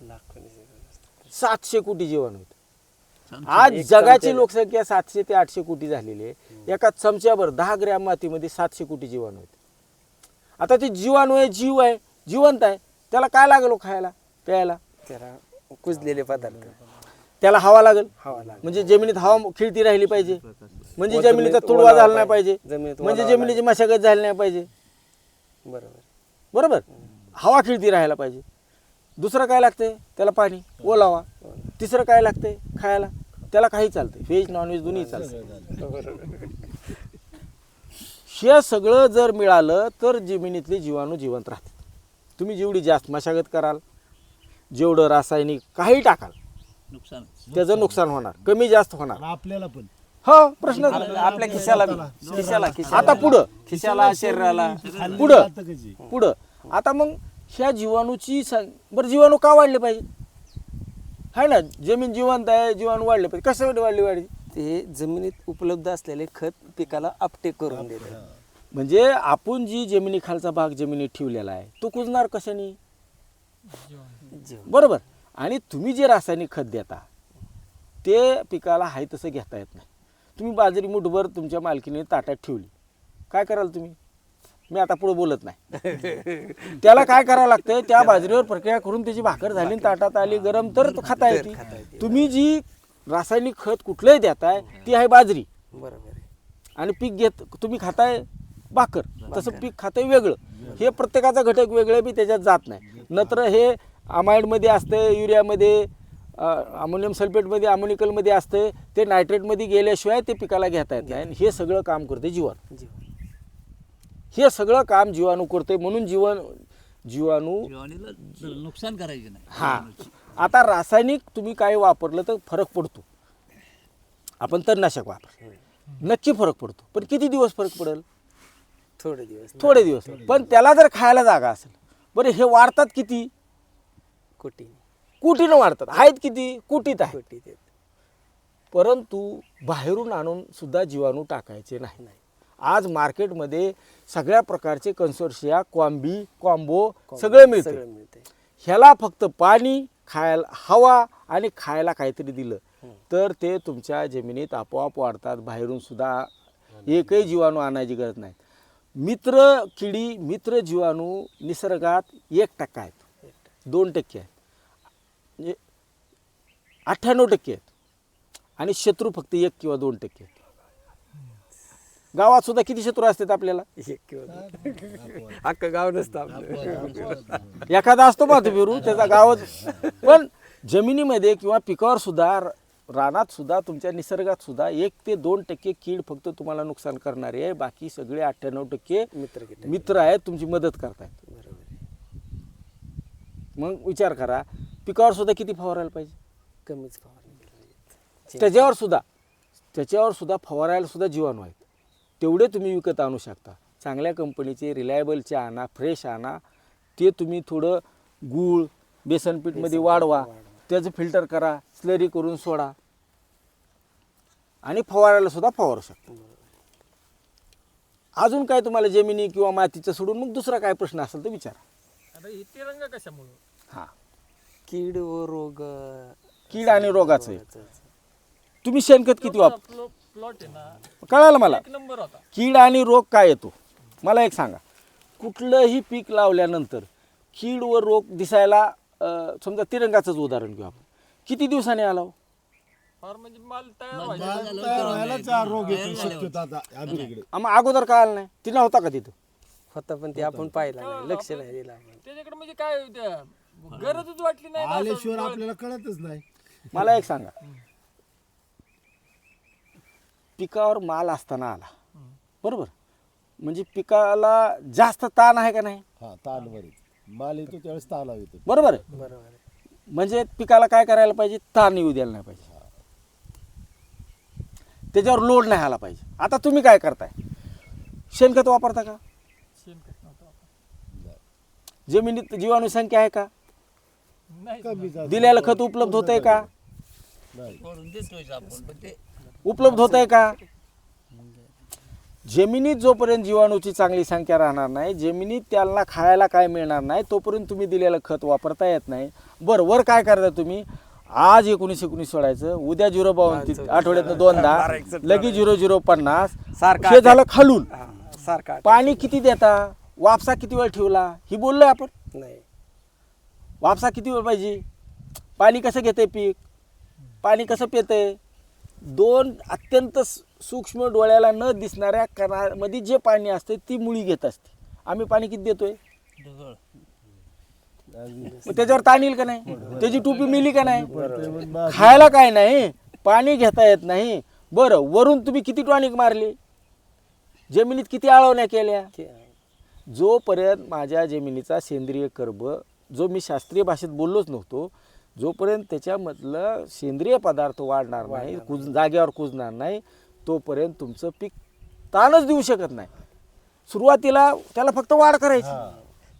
लाखोनी जीवाणू असतात.
700 कोटी जीवाणू आहेत. आज जगाची लोकसंख्या 700 ते 800 कोटी झालेली आहे. एका चमच्यावर 10 ग्रॅम मातीमध्ये 700 कोटी जीवाणू आहेत. आता ते जीवाणू आहे, जीव आहे, जिवंत आहे, त्याला काय लागलो खायला प्यायला?
त्याला कुजलेले पदार्थ
त्याला हवा लागेल.
हवा लागेल.
म्हणजे जमिनीत हवा खिळती राहिली पाहिजे, म्हणजे
व
जमिनीचा
जमिनीत
तुडवा
ओलावा
झाला नाही पाहिजे,
जमिनीत
म्हणजे
ओलावा
जमिनीची मशागत झाली नाही पाहिजे.
बरोबर.
बरोबर. हवा खिळती राहायला पाहिजे. दुसरं काय लागतंय? त्याला पाणी, ओलावा. तिसरं काय लागतंय? खायला. त्याला काही चालतंय, व्हेज नॉनव्हेज दोन्ही चालतंय. हे सगळं जर मिळालं तर जमिनीतले जीवाणू जिवंत राहतात. तुम्ही जेवढी जास्त मशागत कराल, जेवढं रासायनिक काही टाकाल,
नुकसान.
त्याचं नुकसान होणार, कमी जास्त होणार.
आणि आपल्याला पण
हो प्रश्न
आपल्या खिशाला
आता पुढं
खिशाला शरीराला
खाल्लं
पुढं.
जातं कशी.
पुढं आता मग ह्या जीवाणूची बरं जीवाणू का वाढले पाहिजे? आहे ना, जमीन जिवंत आहे, जीवाणू वाढले पाहिजे. कशासाठी वाढले?
ते जमिनीत उपलब्ध असलेले खत पिकाला अपटेक करून देते.
म्हणजे आपण जी जमिनीखालचा भाग जमिनीत ठेवलेला आहे तो कुजणार कशाने?
जीवन
बरोबर. आणि तुम्ही जे रासायनिक खत देता ते पिकाला आहे तसं घेता येत नाही. तुम्ही बाजरी मुठभर तुमच्या मालकीने ताटात ठेवली, काय कराल तुम्ही? मी आता पुढे बोलत नाही. त्याला काय करावं लागतं? त्या बाजरीवर प्रक्रिया करून त्याची भाकर झाली, ताटात आली गरम तर खाता येते. तुम्ही जी रासायनिक खत कुठलंही देताय ती आहे बाजरी,
बरोबर आहे.
आणि पीक तुम्ही खाताय भाकर, तसं पीक खाताय वेगळं. हे प्रत्येकाचा घटक वेगळे बी त्याच्यात जात नाही. नत्र हे अमाइडमध्ये असतं, युरियामध्ये, अमोनियम सल्फेटमध्ये, अमोनिकलमध्ये असतं, ते नायट्रेटमध्ये गेल्याशिवाय ते पिकाला घेता येत नाही. आणि हे सगळं काम करते जीवाणू. हे सगळं काम जीवाणू करते. म्हणून जीवाणू
जीवाणूला नुकसान करायचे नाही.
हा. आता रासायनिक तुम्ही काय वापरलं तर फरक पडतो. आपण तणनाशक वापर नक्की फरक पडतो, पण किती दिवस फरक पडेल? थोडे दिवस. पण त्याला जर खायला जागा असेल, बरं हे वाढतात किती? कुटीनं वाढतात. आहेत किती? कुटीत आहे. परंतु बाहेरून आणून सुद्धा जीवाणू टाकायचे नाही. आज मार्केटमध्ये सगळ्या प्रकारचे कन्सोर्शिया, कॉम्बो सगळं मिळते. ह्याला फक्त पाणी, खायला हवा आणि खायला काहीतरी दिलं तर ते तुमच्या जमिनीत आपोआप वाढतात. बाहेरून सुद्धा एकही जीवाणू आणायची गरज नाही. मित्र किडी मित्र जीवाणू निसर्गात 1% आहेत, 2% आहेत, म्हणजे 98% आहेत आणि शत्रू फक्त 1 किंवा 2% आहेत. गावात सुद्धा किती शत्रू असतात आपल्याला?
एक किंवा दोन. अख्खं गाव नसतं आपलं.
एखादा असतो पाहतो फिरू त्याचा गावच. पण जमिनीमध्ये किंवा पिकावर सुद्धा रानात सुद्धा तुमच्या निसर्गात सुद्धा 1 ते 2% कीड फक्त तुम्हाला नुकसान करणारे आहे. बाकी सगळे 98%
मित्र किती
मित्र आहेत, तुमची मदत करतायत.
बरोबर आहे.
मग विचार करा पिकावर सुद्धा किती फवारायला पाहिजे?
कमीच फवारणी केली पाहिजे.
त्याच्यावर सुद्धा फवारायला सुद्धा जीवाणू आहेत. तेवढे तुम्ही विकत आणू शकता. चांगल्या कंपनीचे रिलायबलचे आणा, फ्रेश आणा. ते तुम्ही थोडं गूळ बेसन पीठमध्ये वाढवा, त्याचं फिल्टर करा, स्लरी करून सोडा आणि फवारायला सुद्धा फवारू शकता. अजून काय तुम्हाला जमिनी किंवा मातीचं सोडून मग दुसरा काय प्रश्न असेल तर विचारा.
आता हे तिरंगा कशामुळं?
हां,
कीड व रोग
कीड आणि रोगाचं आहे. तुम्ही शेणखत किती वापर
प्लॉट आहे ना,
कळालं मला.
1 नंबर होता.
कीड आणि रोग काय येतो मला एक सांगा. कुठलंही पीक लावल्यानंतर कीड व रोग दिसायला समजा तिरंगाचंच उदाहरण घेऊ आपण, किती दिवसाने आला हो?
फार म्हणजे माल तयार व्हायचा.
तयार व्हायलाच हा रोग येतो शक्यतो आता अलीकडे.
मग अगोदर काय आलं नाही? ती नव्हता का तिथं?
होता पण ते आपण पाहिला नाही, लक्ष नाही दिलं आपण.
त्याच्याकडे म्हणजे काय त्या गरजच वाटली नाही ना असं
आल्याशिवाय आपल्याला कळतच नाही.
मला एक सांगा, पिकावर माल असताना आला बरोबर, म्हणजे पिकाला जास्त ताण आहे का नाही?
हा ताण बरेच माल येतो त्यावेळेस ताण येतो.
बरोबर आहे.
बरोबर आहे.
म्हणजे पिकाला काय करायला पाहिजे? ताण येऊ द्यायला नाही पाहिजे, त्याच्यावर लोड नाही आला पाहिजे. आता तुम्ही काय करताय? शेणखत वापरता का?
शेणखत नव्हतं आपण.
जमिनीत जीवाणू संख्या आहे का?
नाही
कमी झालं.
दिलेलं खत उपलब्ध होतंय का?
नाही.
सोडून देतोय आपण पण ते
उपलब्ध होतंय का? जमिनीत जोपर्यंत जीवाणूची चांगली संख्या राहणार नाही, जमिनीत त्याला खायला काय मिळणार नाही, तोपर्यंत तुम्ही दिलेलं खत वापरता येत नाही. बरं, वर काय करता तुम्ही? आज 19 सोडायचं, उद्या 052, आठवड्यातनं 2दा, लगेच 0050.
सारखं
हे झालं खालून.
हा, सारखा
पाणी किती देता? वापसा किती वेळ ठेवला? ही बोललोय आपण.
नाही.
वापसा किती वेळ पाहिजे? पाणी कसं घेतंय पीक? पाणी कसं पितंय? 2 अत्यंत सूक्ष्म डोळ्याला न दिसणाऱ्या कणामध्ये जे पाणी असते ती मुळी घेत असते. आम्ही पाणी किती देतोय?
ढगळ.
मग त्याच्यावर ताण येईल का नाही? त्याची टोपी मिली का नाही? खायला काय नाही, पाणी घेता येत नाही. बरं, वरून तुम्ही किती टॉनिक मारली? जमिनीत किती आळवण्या केल्या? जोपर्यंत माझ्या जमिनीचा सेंद्रिय कर्ब, जो मी शास्त्रीय भाषेत बोललोच नव्हतो, जोपर्यंत त्याच्यामधलं सेंद्रिय पदार्थ वाढणार नाही, जागेवर कुजणार नाही, तोपर्यंत तुमचं पीक ताणच देऊ शकत नाही. सुरुवातीला त्याला फक्त वाढ करायची,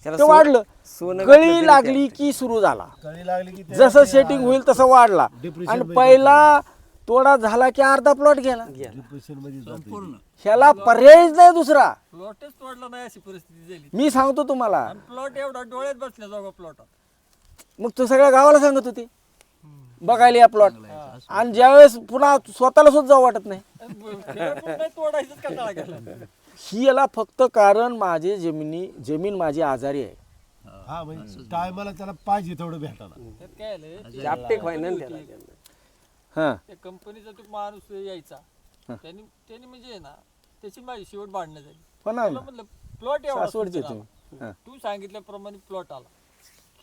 त्याला
ते वाढलं.
सोनं
कळी लागली की सुरू झाला,
कळी लागली की ते
जसं सेटिंग होईल तसं वाढला. आणि पहिला तोडा झाला की अर्धा प्लॉट गेला.
डिप्रेशन मध्ये जातो.
संपूर्ण
ह्याला पर्यायच नाही दुसरा.
प्लॉटच तोडला नाही अशी परिस्थिती झाली.
मी सांगतो तुम्हाला.
आणि प्लॉट एवढा डोळ्यात बसल्या जागा प्लॉटात.
मग तो सगळ्या गावाला सांगत होते बघायला या प्लॉट. आणि ज्यावेळेस पुन्हा स्वतःला सुद्धा जाऊ वाटत नाही.
नाही तोडायचंच कंटाळा केला.
ही याला फक्त कारण माझे जमीन माझी आजारी आहे.
हा म्हणजे टायमाला त्याला पाहिजे तेवढं भेटायला.
त्यात काय आलं,
जापटेक व्हायना ना त्याला.
हां,
त्या कंपनीचा तो माणूस यायचा, त्यांनी म्हणजे आहे ना त्याची माझी शेवट भांडणं झाली.
हो ना.
तुला म्हणलं प्लॉट एवढा
सासवडचे
सुंदर
तुम्ही.
आला. तू सांगितल्याप्रमाणे प्लॉट आला.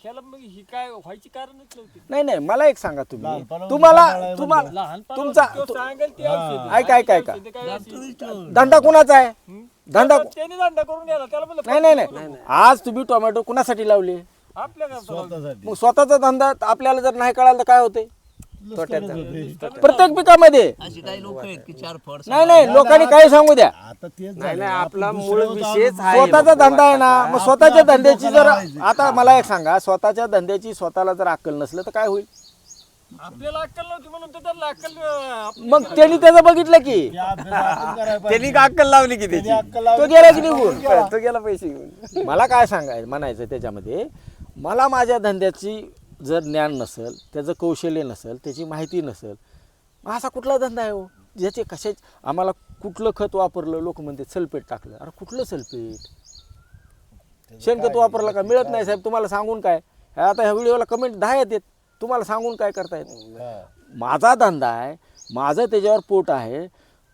ह्याला मग ही काय व्हायची कारणच नव्हती.
नाही मला एक सांगा तुम्ही,
लहानपणापासून
तुम्हाला
लहानपणापासून
तुमचा
तो सांगेल ती औषध.
ऐका ऐका ऐका,
औषधं काय अशी-
धंदा कुणाचा आहे? धंदा
त्यांनी धंदा करून गेला. त्याला म्हणलं
नाही आज तुम्ही टोमॅटो कुणासाठी लावले?
आपल्या घरात
स्वतःसाठी
मग स्वतःचा धंदा आपल्याला जर नाही कळालं तर काय होते?
नुकसानच होते.
प्रत्येक पिकामध्ये.
अशी काही लोक आहेत की 4 फळ
नाही लोकांनी काही सांगू द्या.
आता तेच
नाही
झालं.
आपला
आपण
मूळ
दुसऱ्यावर
विषयच
चालू-
आहे.
स्वतःचा धंदा आहे ना, मग स्वतःच्या धंद्याची जर आता मला एक सांगा, स्वतःच्या धंद्याची स्वतःला जर अक्कल नसलं तर काय होईल?
आपल्याला अक्कल नव्हती म्हणून तर त्याला अक्कल
मग त्यांनी त्याचं बघितलं की
हे अभ्यास आपण करायला पाहिजे.
त्यांनी का अक्कल लावली की
त्यांनी
त्याची?
अक्कल लावली.
तो गेला की निघून.
तो गेला पैसे घेऊन.
मला काय म्हणायचं त्याच्यामध्ये, मला माझ्या धंद्याची जर ज्ञान नसेल, त्याचं कौशल्य नसेल, त्याची माहिती नसेल, मग असा कुठला धंदा आहे हो? ज्याचे कशाचे आम्हाला कुठलं खत वापरलं लोक म्हणते सल्फेट टाकलं. अरे कुठलं सल्फेट? शेणखत वापरलं का? मिळत नाही साहेब. तुम्हाला सांगून काय, आता ह्या व्हिडिओला कमेंट 10 येतात, तुम्हाला सांगून काय करता येत? माझा धंदा आहे, माझं त्याच्यावर पोट आहे,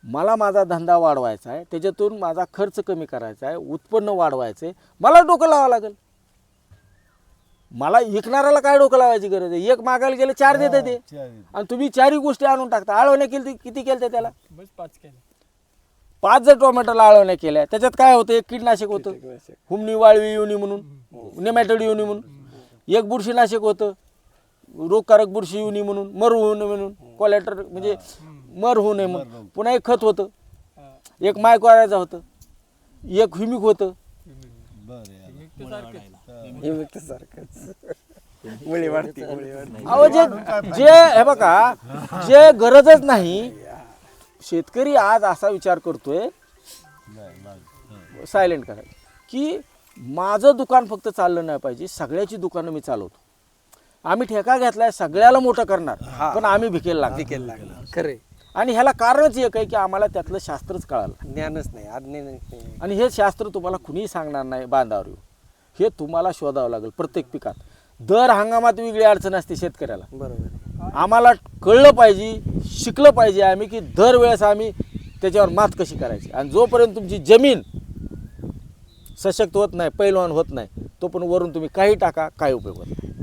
मला माझा धंदा वाढवायचा आहे, त्याच्यातून माझा खर्च कमी करायचा आहे, उत्पन्न वाढवायचं आहे, मला डोकं लावावं लागेल. मला विकणाऱ्याला काय डोकं लावायची गरज आहे? एक मागायला गेलं 4 देतं ते, आणि तुम्ही 4ही गोष्टी आणून टाकता. आळवण्या केली किती केलं त्याला?
बस 5 केले.
5 जर टोमॅटोला आळवण्या केल्या, त्याच्यात काय होतं? एक कीटनाशक होतं, हुमणी वाळवी येऊनी म्हणून, नेमॅटोड येऊनी म्हणून, एक बुरशीनाशक होतं, रोगकारक बुरशी येऊनी म्हणून, मर होऊ नये म्हणून, कोलॅटर म्हणजे मर होऊ नये म्हणून, पुन्हा एक खत होतं, एक मायक्रोरायझा होतं, एक ह्युमिक होतं.
मुळी वाढते, मुळी वाढते.
अहो जे हे बघा, जे गरजच नाही. शेतकरी आज असा विचार करतोय, सायलेंट करा, की माझं दुकान फक्त चाललं नाही पाहिजे, सगळ्याची दुकानं मी चालवतो. आम्ही ठेका घेतलाय, सगळ्याला मोठं करणार, पण आम्ही भिकेल
लागला खरे.
आणि ह्याला कारणच एक आहे की आम्हाला त्यातलं शास्त्रच कळालं,
ज्ञानच नाही, अज्ञान नाही.
आणि हे शास्त्र तुम्हाला कुणीही सांगणार नाही बांधावर येऊ. हे तुम्हाला शोधावं लागेल. प्रत्येक पिकात दर हंगामात वेगळी अडचण असते शेतकऱ्याला.
बरोबर.
आम्हाला कळलं पाहिजे, शिकलं पाहिजे आम्ही की दरवेळेस आम्ही त्याच्यावर मात कशी करायची. आणि जोपर्यंत तुमची जमीन सशक्त होत नाही, पैलवान होत नाही, तो पण वरून तुम्ही काही टाका, काही उपयोग होत नाही.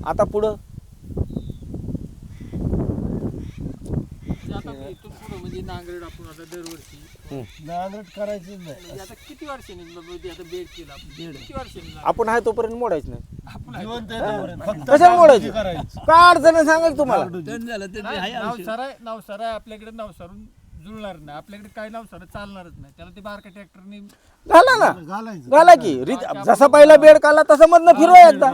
आता पुढं
आता इथून पुढं म्हणजे नांगरट आपण आता दरवर्षी
नांगरट करायचीच नाही.
म्हणजे आता किती वर्षांनी बाबा ते आता बेड केला आपण, किती वर्षांनी
आपण आहे तोपर्यंत मोडायचं नाही.
जिवंत आहे तोपर्यंत. फक्त
कशाला मोडायची?
करायची.
काय अडचण आहे सांगाल तुम्हाला.
टन झालं तर ते आहे औषध.
नावसार आहे आपल्याकडे, नावसारून जुळणार नाही आपल्याकडे, काय नावसार चालणारच नाही. त्याला ते बारका ट्रॅक्टरने
घाला ना,
घालायचं.
घाला की जसा पहिला बेड काढला तसं मधनं फिरवा एकदा,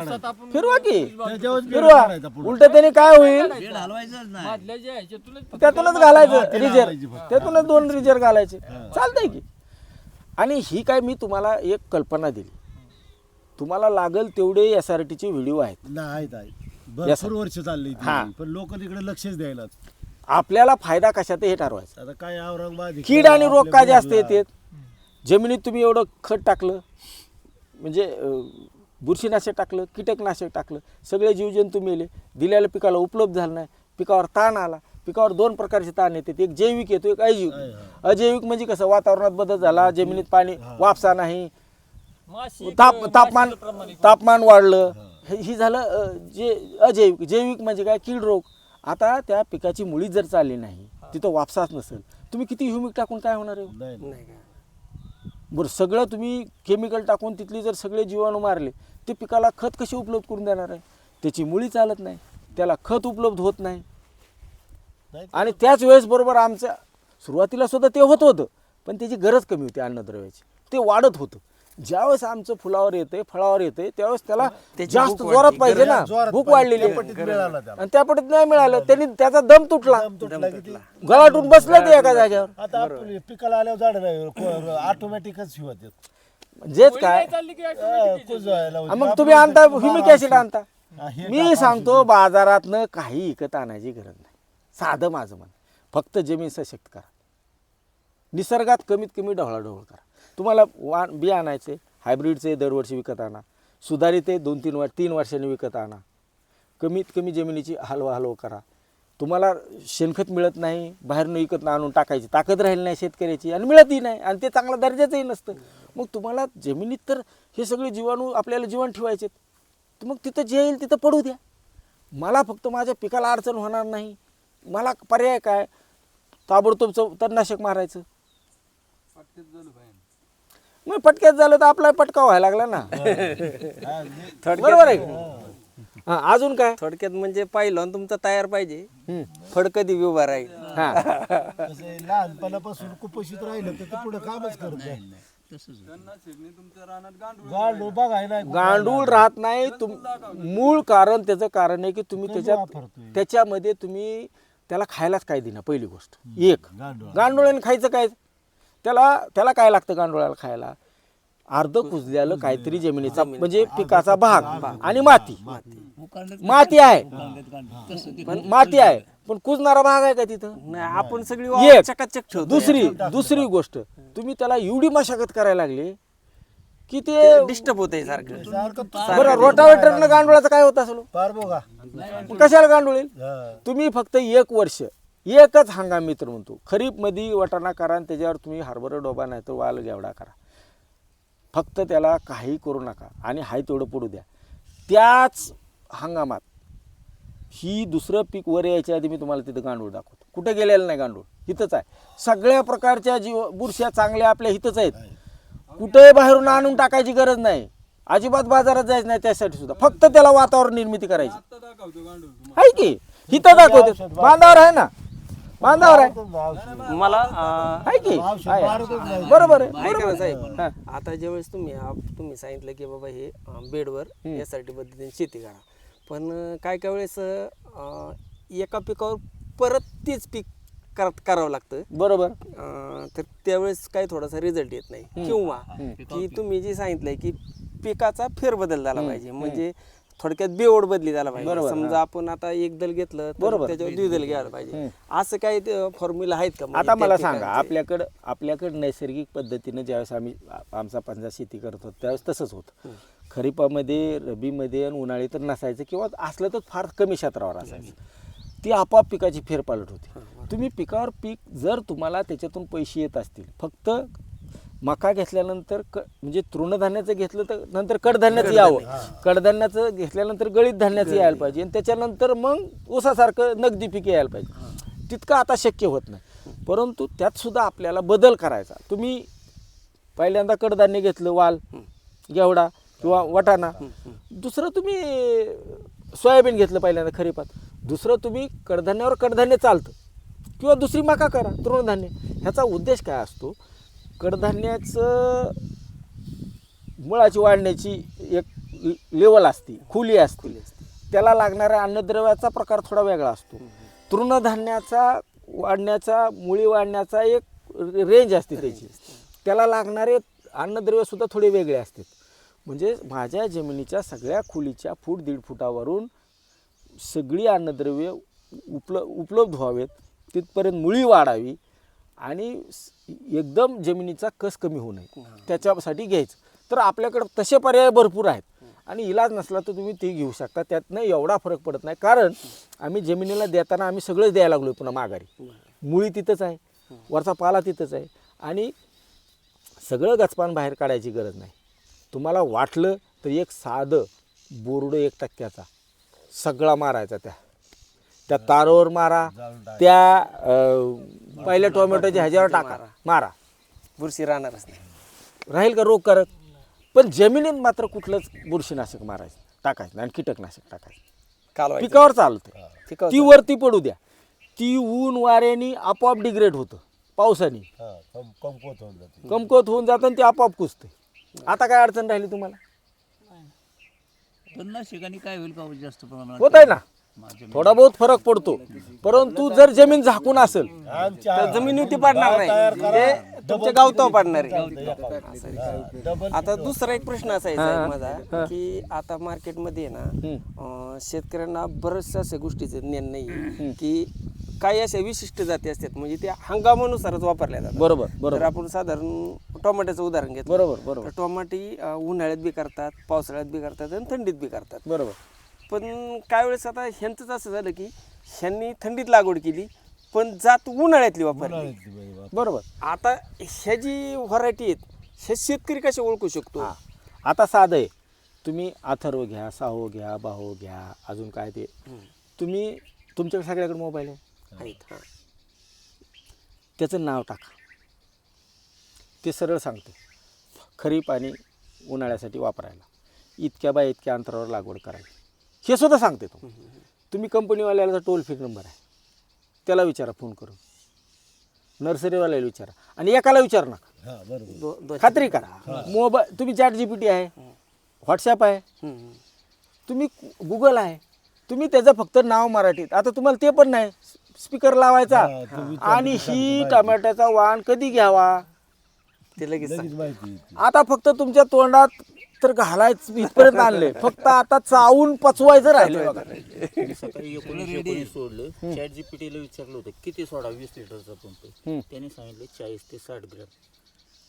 फिरवा की
त्याच्यावर बेड
फिरवा.
काढायचा पुढं.
उलट त्याने काय होईल,
बेड हलवायचंच नाही.
मधल्या जे ह्याच्यातूनच
त्यातूनच घालायचं
ते
रिजर,
घालायची फक्त.
त्यातूनच 2 रिजर घालायचे, चालतंय की. आणि ही काय मी तुम्हाला एक कल्पना दिली, तुम्हाला लागेल तेवढे SRTचे व्हिडिओ आहेत.
नाही भरपूर वर्ष चालली ती.
हा.
पण लोक तिकडे लक्षच द्यायला.
आपल्याला फायदा कशात हे ठरवायचं.
आता काय औरंगाबाद
कीड आणि रोग
आपल्या
का जास्त
बिहारला.
येतात? जमिनीत तुम्ही एवढं खत टाकलं, म्हणजे बुरशीनाशक टाकलं, कीटकनाशक टाकलं, सगळे जीवजंतू मेले, दिलेल्या पिकाला उपलब्ध झालं नाही, पिकावर ताण आला. पिकावर 2 प्रकारचे ताण येतात, एक जैविक येतो, एक अजैविक. अजैविक म्हणजे कसं, वातावरणात बदल झाला, जमिनीत पाणी वापसा नाही,
माशी
तापमान वाढलं, ही झालं जे अजैविक. जैविक म्हणजे काय, कीड रोग. आता त्या पिकाची मुळी जर चालली नाही, तिथं वापसाच नसेल, तुम्ही किती ह्युमिक टाकून काय होणार आहे?
नाही.
नाही का?
बरं, सगळं तुम्ही केमिकल टाकून तिथली जर सगळे जीवाणू मारले, ते पिकाला खत कशी उपलब्ध करून देणार आहे? त्याची मुळी चालत नाही, त्याला खत उपलब्ध होत नाही. आणि त्याच वेळेस बरोबर आमच्या सुरुवातीला सुद्धा ते होतं, पण त्याची गरज कमी होती अन्नद्रव्याची, ते वाढत होतं. ज्यावेळेस आमचं फुलावर येते, फळावर येते, त्यावेळेस त्याला जास्त जोरात पाहिजे ना, भूक वाढलेली आहे.
पटीत मिळाला त्याला.
आणि त्या पटीत नाही मिळालं, त्यांनी त्याचा दम तुटला,
तुटला किती.
गळाटून बसला ते एका जागेवर.
आता आपण पिकाला आल्यावर झाड नाही ऑटोमॅटिकच होते.
म्हणजेच काय,
चालली की
मग तुम्ही आणता ह्युमिक ऍसिड आणता. मी सांगतो बाजारातनं काही विकत आणायची गरज नाही. साधं माझं म्हण, फक्त जमीन सशक्त करा, निसर्गात कमीत कमी ढवळाढवळ करा. तुम्हाला बी आणायचे हायब्रिडचे दरवर्षी विकत आणा, सुधारित 2-3 वर्षांनी विकत आणा, कमीत कमी जमिनीची हलवा करा. तुम्हाला शेणखत मिळत नाही, बाहेरनं विकत आणून टाकायची ताकद राहिली नाही शेतकऱ्याची, आणि मिळतही नाही, आणि ते चांगल्या दर्जाचंही नसतं. मग तुम्हाला जमिनीत तर हे सगळे जीवाणू आपल्याला जीवन ठेवायचे, तर मग तिथं जे येईल तिथं पडू द्या. मला फक्त माझ्या पिकाला अडचण होणार नाही, मला पर्याय काय, ताबडतोब तणनाशक मारायचं. मग पटक्यात झालं तर आपला पटका व्हायला लागला ना. बरोबर आहे का? अजून काय?
थोडक्यात म्हणजे पाहिलं तुमचं तयार पाहिजे, फड कधी उभा राहील.
लहानपणापासून कुपोषित राहिलं तर ते पुढे कामच करत नाही. गांडूळ बघाय नाही.
गांडूळ राहत नाही. मूळ कारण त्याचं कारण आहे की तुम्ही त्याच्यामध्ये तुम्ही त्याला खायलाच काय देणार. पहिली गोष्ट एक, गांडुळाने खायचं काय, त्याला काय लागतं गांडुळाला खायला? अर्ध कुजलेलं काहीतरी जमिनीचा म्हणजे पिकाचा भाग आणि माती माती आहे पण माती आहे पण कुजणारा भाग आहे का तिथं
नाही आपण सगळी
एक.
वावर चकाचक ठेवतो.
दुसरी गोष्ट तुम्ही त्याला एवढी मशागत करायला लागली की ते
डिस्टर्ब होत आहे सारखं.
बरं रोटावेटरनं गांडुळाचं काय होत असेल
फार बघा
कशाला गांडूळ येईल
हा.
तुम्ही फक्त एक वर्ष एकच हंगाम मित्र म्हणतो खरीप मध्ये वाटाणा करा आणि त्याच्यावर तुम्ही हरभरा डोबा नाही तर वाल घेवडा करा फक्त त्याला काही करू नका आणि हाय तेवढं पडू द्या त्याच हंगामात ही दुसरं पीक वर यायच्या आधी मी तुम्हाला तिथं गांडूळ दाखवतो कुठे गेलेलं नाही गांडूळ इथंच आहे सगळ्या प्रकारच्या बुरश्या चांगल्या आपल्या इथंच आहेत कुठे बाहेरून आणून टाकायची गरज नाही अजिबात बाजारात जायचं नाही त्यासाठी सुद्धा फक्त त्याला वातावरण निर्मिती करायची आहे की इथं दाखवते बांधावर आहे ना बांधावर आहे
मला
आहे की
औषध
आहे.
मारतच नाही.
बरोबर आहे
ऐका ना
बरोबर आहे.
साहेब
हा.
आता ज्यावेळेस तुम्ही सांगितलं की बाबा हे बेडवर यासाठी पद्धतीने शेती करा पण काय काय वेळेस एका पिकावर परत तेच पीक करावं लागतं
बरोबर
तर त्यावेळेस काही थोडासा रिझल्ट येत नाही किंवा की तुम्ही जे सांगितलंय की पिकाचा फेरबदल झाला पाहिजे म्हणजे थोडक्यात बेवड बदली झाला पाहिजे
बरोबर,
समजा आपण आता एक दल घेतलं तर
बरोबर.
त्याच्यावर द्विदल घ्यायला पाहिजे असं काही फॉर्म्युला आहेत का म्हणजे
आता
त्या
मला सांगा
पिकांचे?
आपल्याकडं नैसर्गिक पद्धतीनं ज्यावेळेस आम्ही आमचा पंजा शेती करत होतो त्यावेळेस तसंच होतं खरीपामध्ये रबीमध्ये आणि उन्हाळी तर नसायचं किंवा असलं तर फार कमी क्षेत्रावर असायचं ती आपोआप पिकाची फेरपालट होती तुम्ही पिकावर पीक जर तुम्हाला त्याच्यातून पैसे येत असतील फक्त मका घेतल्यानंतर म्हणजे तृणधान्याचं घेतलं तर नंतर कडधान्याचं यावं कडधान्याचं घेतल्यानंतर गळीत धान्याचं यायला पाहिजे आणि त्याच्यानंतर मग ऊसासारखं नगदी पिके यायला पाहिजे तितकं आता शक्य होत नाही परंतु त्यात सुद्धा आपल्याला बदल करायचा तुम्ही पहिल्यांदा कडधान्य घेतलं वाल घेवडा किंवा वाटाणा दुसरं तुम्ही सोयाबीन घेतलं पहिल्यांदा खरीपात दुसरं तुम्ही कडधान्यावर कडधान्य चालतं किंवा दुसरी मका करा तृणधान्य ह्याचा उद्देश काय असतो कडधान्याचं मुळाची वाढण्याची एक लेवल असते खुली असते त्याला लागणाऱ्या अन्नद्रव्याचा प्रकार थोडा वेगळा असतो तृणधान्याचा वाढण्याचा मुळी वाढण्याचा एक रेंज असते त्याची त्याला लागणारे अन्नद्रव्यसुद्धा थोडे वेगळे असतात म्हणजे माझ्या जमिनीच्या सगळ्या खोलीच्या फूट 1.5 फुटावरून सगळी अन्नद्रव्य उपलब्ध व्हावेत तिथपर्यंत मुळी वाढावी आणि एकदम जमिनीचा कस कमी होऊ नये त्याच्यासाठी घ्यायचं तर आपल्याकडं तसे पर्याय भरपूर आहेत आणि इलाज नसला तर तुम्ही ते घेऊ शकता त्यातनं एवढा फरक पडत नाही कारण आम्ही जमिनीला देताना आम्ही सगळंच द्यायला लागलो पुन्हा माघारी मुळी तिथंच आहे वरचा पाला तिथंच आहे आणि सगळं गचपान बाहेर काढायची गरज नाही तुम्हाला वाटलं तर एक साधं बोरडं 1% सगळा मारायचा त्या तारावर मारा त्या पहिल्या टोमॅटोच्या ह्याच्यावर टाका मारा
बुरशी राहणारच नाही
राहील का रोग करत पण जमिनीत मात्र कुठलंच बुरशीनाशक मारायचं टाकायचं आणि कीटकनाशक टाकायचं
कालवायचं.
पिकावर चालते
पिकावर
ती वरती पडू द्या ती ऊन वाऱ्याने आपोआप डिग्रेड होतं पावसाने
हा, कमकुवत होऊन जाते
कमकुवत होऊन जातं आणि ते आपोआप कुजते आता काय अडचण राहिली तुम्हाला
तणनाशकाने काय होईल का जास्त प्रमाणात
होत आहे ना थोडा बहुत फरक पडतो परंतु जर जमीन झाकून असेल
आमच्या
तर जमिनीवरती पडणार नाही ते तुमच्या गावतावर पडणार आहे आता दुसरा एक प्रश्न असा आहे साहेब माझा की आता मार्केटमध्ये ना शेतकऱ्यांना बऱ्याचशा अशा गोष्टीचं ज्ञान नाही की काही अशा विशिष्ट जाती असतात म्हणजे त्या हंगामानुसारच वापरल्या जातात
बरोबर
तर
बरोबर
आपण साधारण टोमॅटोचं उदाहरण घेतो
बरोबर बरोबर
तर टोमॅटी उन्हाळ्यात बी करतात पावसाळ्यात बी करतात आणि थंडीत बी करतात
बरोबर
पण काय वेळेस आता ह्यांचंच असं झालं की ह्यांनी थंडीत लागवड केली पण जात उन्हाळ्यातली वापरली
बरोबर
आता ह्या जी व्हरायटी आहेत हे शेतकरी कसे ओळखू शकतो
हां आता साधं आहे तुम्ही अथर्व घ्या साहो घ्या बाहो घ्या अजून काय ते तुम्ही तुमच्या सगळ्याकडे मोबाईल आहे
आहेत हां
त्याचं नाव टाका ते सरळ सांगते खरीप आणि उन्हाळ्यासाठी वापरायला इतक्या अंतरावर लागवड करायची हे सुद्धा सांगते तुम्ही कंपनीवाल्याचा टोल फ्री नंबर आहे त्याला विचारा फोन करून नर्सरीवाल्याला विचारा आणि एकाला विचार नका
हा बरोबर
खात्री करा मोबाईल तुम्ही ChatGPT आहे व्हॉट्सॲप आहे तुम्ही गुगल आहे तुम्ही त्याचं फक्त नाव मराठीत आता तुम्हाला ते पण नाही स्पीकर लावायचा आणि ही टमाट्याचा वाण कधी घ्यावा
ते लगेच
लगेच माहिती येते.
आता फक्त तुमच्या तोंडात तर घालायच इथपर्यंत आणले, फक्त आता चावून पचवायचं राहिले बघा.
सकाळी 19 सोडलं. चॅट जीपीटीला विचारलं होतं किती सोडा 20 लिटरचा पंप, त्याने सांगितलं 40 ते 60 ग्रॅम.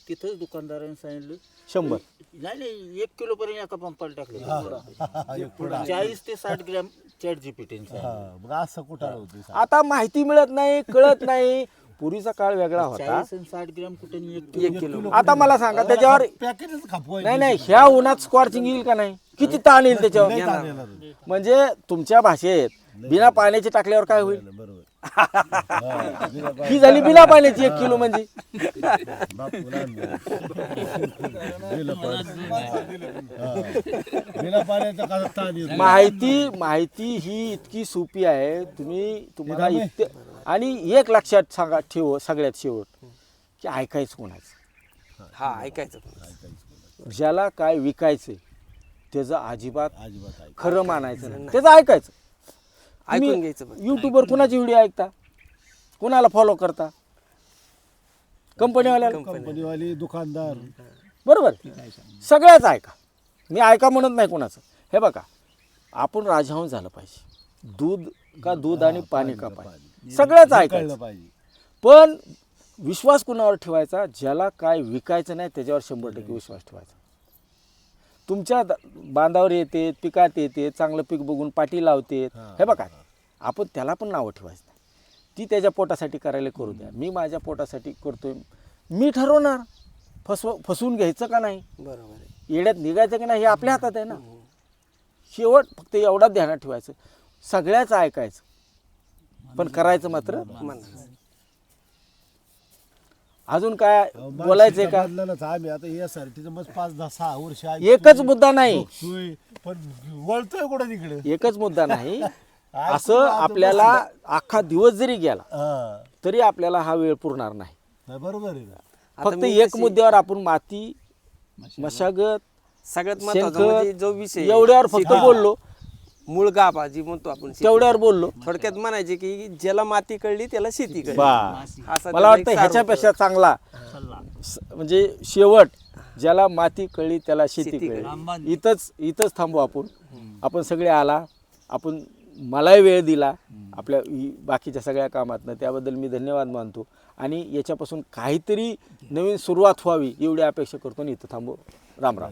तिथंच दुकानदाराने सांगितलं
100.
नाही 1 किलो पर्यंत एका पंपाला टाकले.
एक पुढं.
40 ते 60 ग्रॅम चॅट जीपीटीने
हा, मग असं कुठं होतं
आता माहिती मिळत नाही, कळत नाही. पूर्वीचा काळ वेगळा होता.
40 आणि 60 ग्रॅम कुठे 1 किलो.
आता मला सांगा त्याच्यावर
पॅकेटच खापवाय
नाही नाही ह्या उन्हात स्कॉर्चिंग येईल का नाही, किती ताण येईल त्याच्यावर. म्हणजे तुमच्या भाषेत बिना पाण्याची टाकल्यावर काय होईल,
बरोबर.
ही झाली बिना पाण्याची 1 किलो म्हणजे.
बिना पाण्याचा कसा ताण येतो.
माहिती ही इतकी सोपी आहे. तुम्हाला आणि एक लक्षात सांगा ठेव सगळ्यात शेवट, की ऐकायचं कोणाचं.
हा ऐकायचं.
ज्याला काय विकायचंय त्याचं अजिबात
अजिबात ऐक.
खरं मानायचं नाही, त्याचं ऐकायचं.
ऐकून घ्यायचं बस.
युट्यूबवर कुणाची व्हिडिओ ऐकता, कुणाला फॉलो करता, कंपनीवाल्याला,
कंपनीवाली दुकानदार
बरोबर. सगळ्याच ऐका, मी ऐका म्हणत नाही कोणाचं. हे बघा, आपण राजहंस झालं पाहिजे. दूध आणि पाणी का पाणी, सगळंच
कळलं
ऐकायचं.
पाहिजे.
पण विश्वास कुणावर ठेवायचा, ज्याला काय विकायचं नाही त्याच्यावर 100% विश्वास ठेवायचा. तुमच्या बांधावर येते, पिकात येते, चांगलं पीक बघून पाठी लावते, हे बघा, आपण त्याला पण नावं ठेवायचं नाही. ती त्याच्या पोटासाठी करायला करू द्या, मी माझ्या पोटासाठी करतोय. मी ठरवणार फसवून घ्यायचं का नाही,
बरोबर आहे.
येड्यात निघायचं का नाही, हे आपल्या हातात आहे ना. शेवट फक्त एवढा ध्यानात ठेवायचं, सगळ्याच ऐकायचं, पण करायचं मात्र. अजून काय बोलायचंय का?
बदलायलाच आम्ही आता यासाठीचं मग 5-10-6 वर्ष
एकच मुद्दा नाही,
पण वळतोय कुठं तिकडे.
एकच मुद्दा नाही. असं आपल्याला अख्खा दिवस जरी गेला तरी आपल्याला हा वेळ पुरणार नाही.
बरोबर आहे ना.
फक्त एक मुद्द्यावर आपण माती, मशागत,
सगळ्यात महत्वाचं
शेणखत,
म्हणजे जो विषय
एवढ्यावर फक्त बोललो,
मूळ गाभा जी म्हणतो आपण शेती.
तेवढ्यावर बोललो.
थोडक्यात म्हणायचे की ज्याला माती कळली त्याला शेती कळली.
बस.
असा
मला वाटतं ह्याच्यापेक्षा चांगला म्हणजे शेवट, ज्याला माती कळली त्याला शेती कळली. इथंच थांबू आपण सगळे आला, आपण मलाही वेळ दिला आपल्या बाकीच्या सगळ्या कामातनं, त्याबद्दल मी धन्यवाद मानतो. आणि याच्यापासून काहीतरी नवीन सुरुवात व्हावी एवढी अपेक्षा करतो आणि इथं थांबू. राम राम.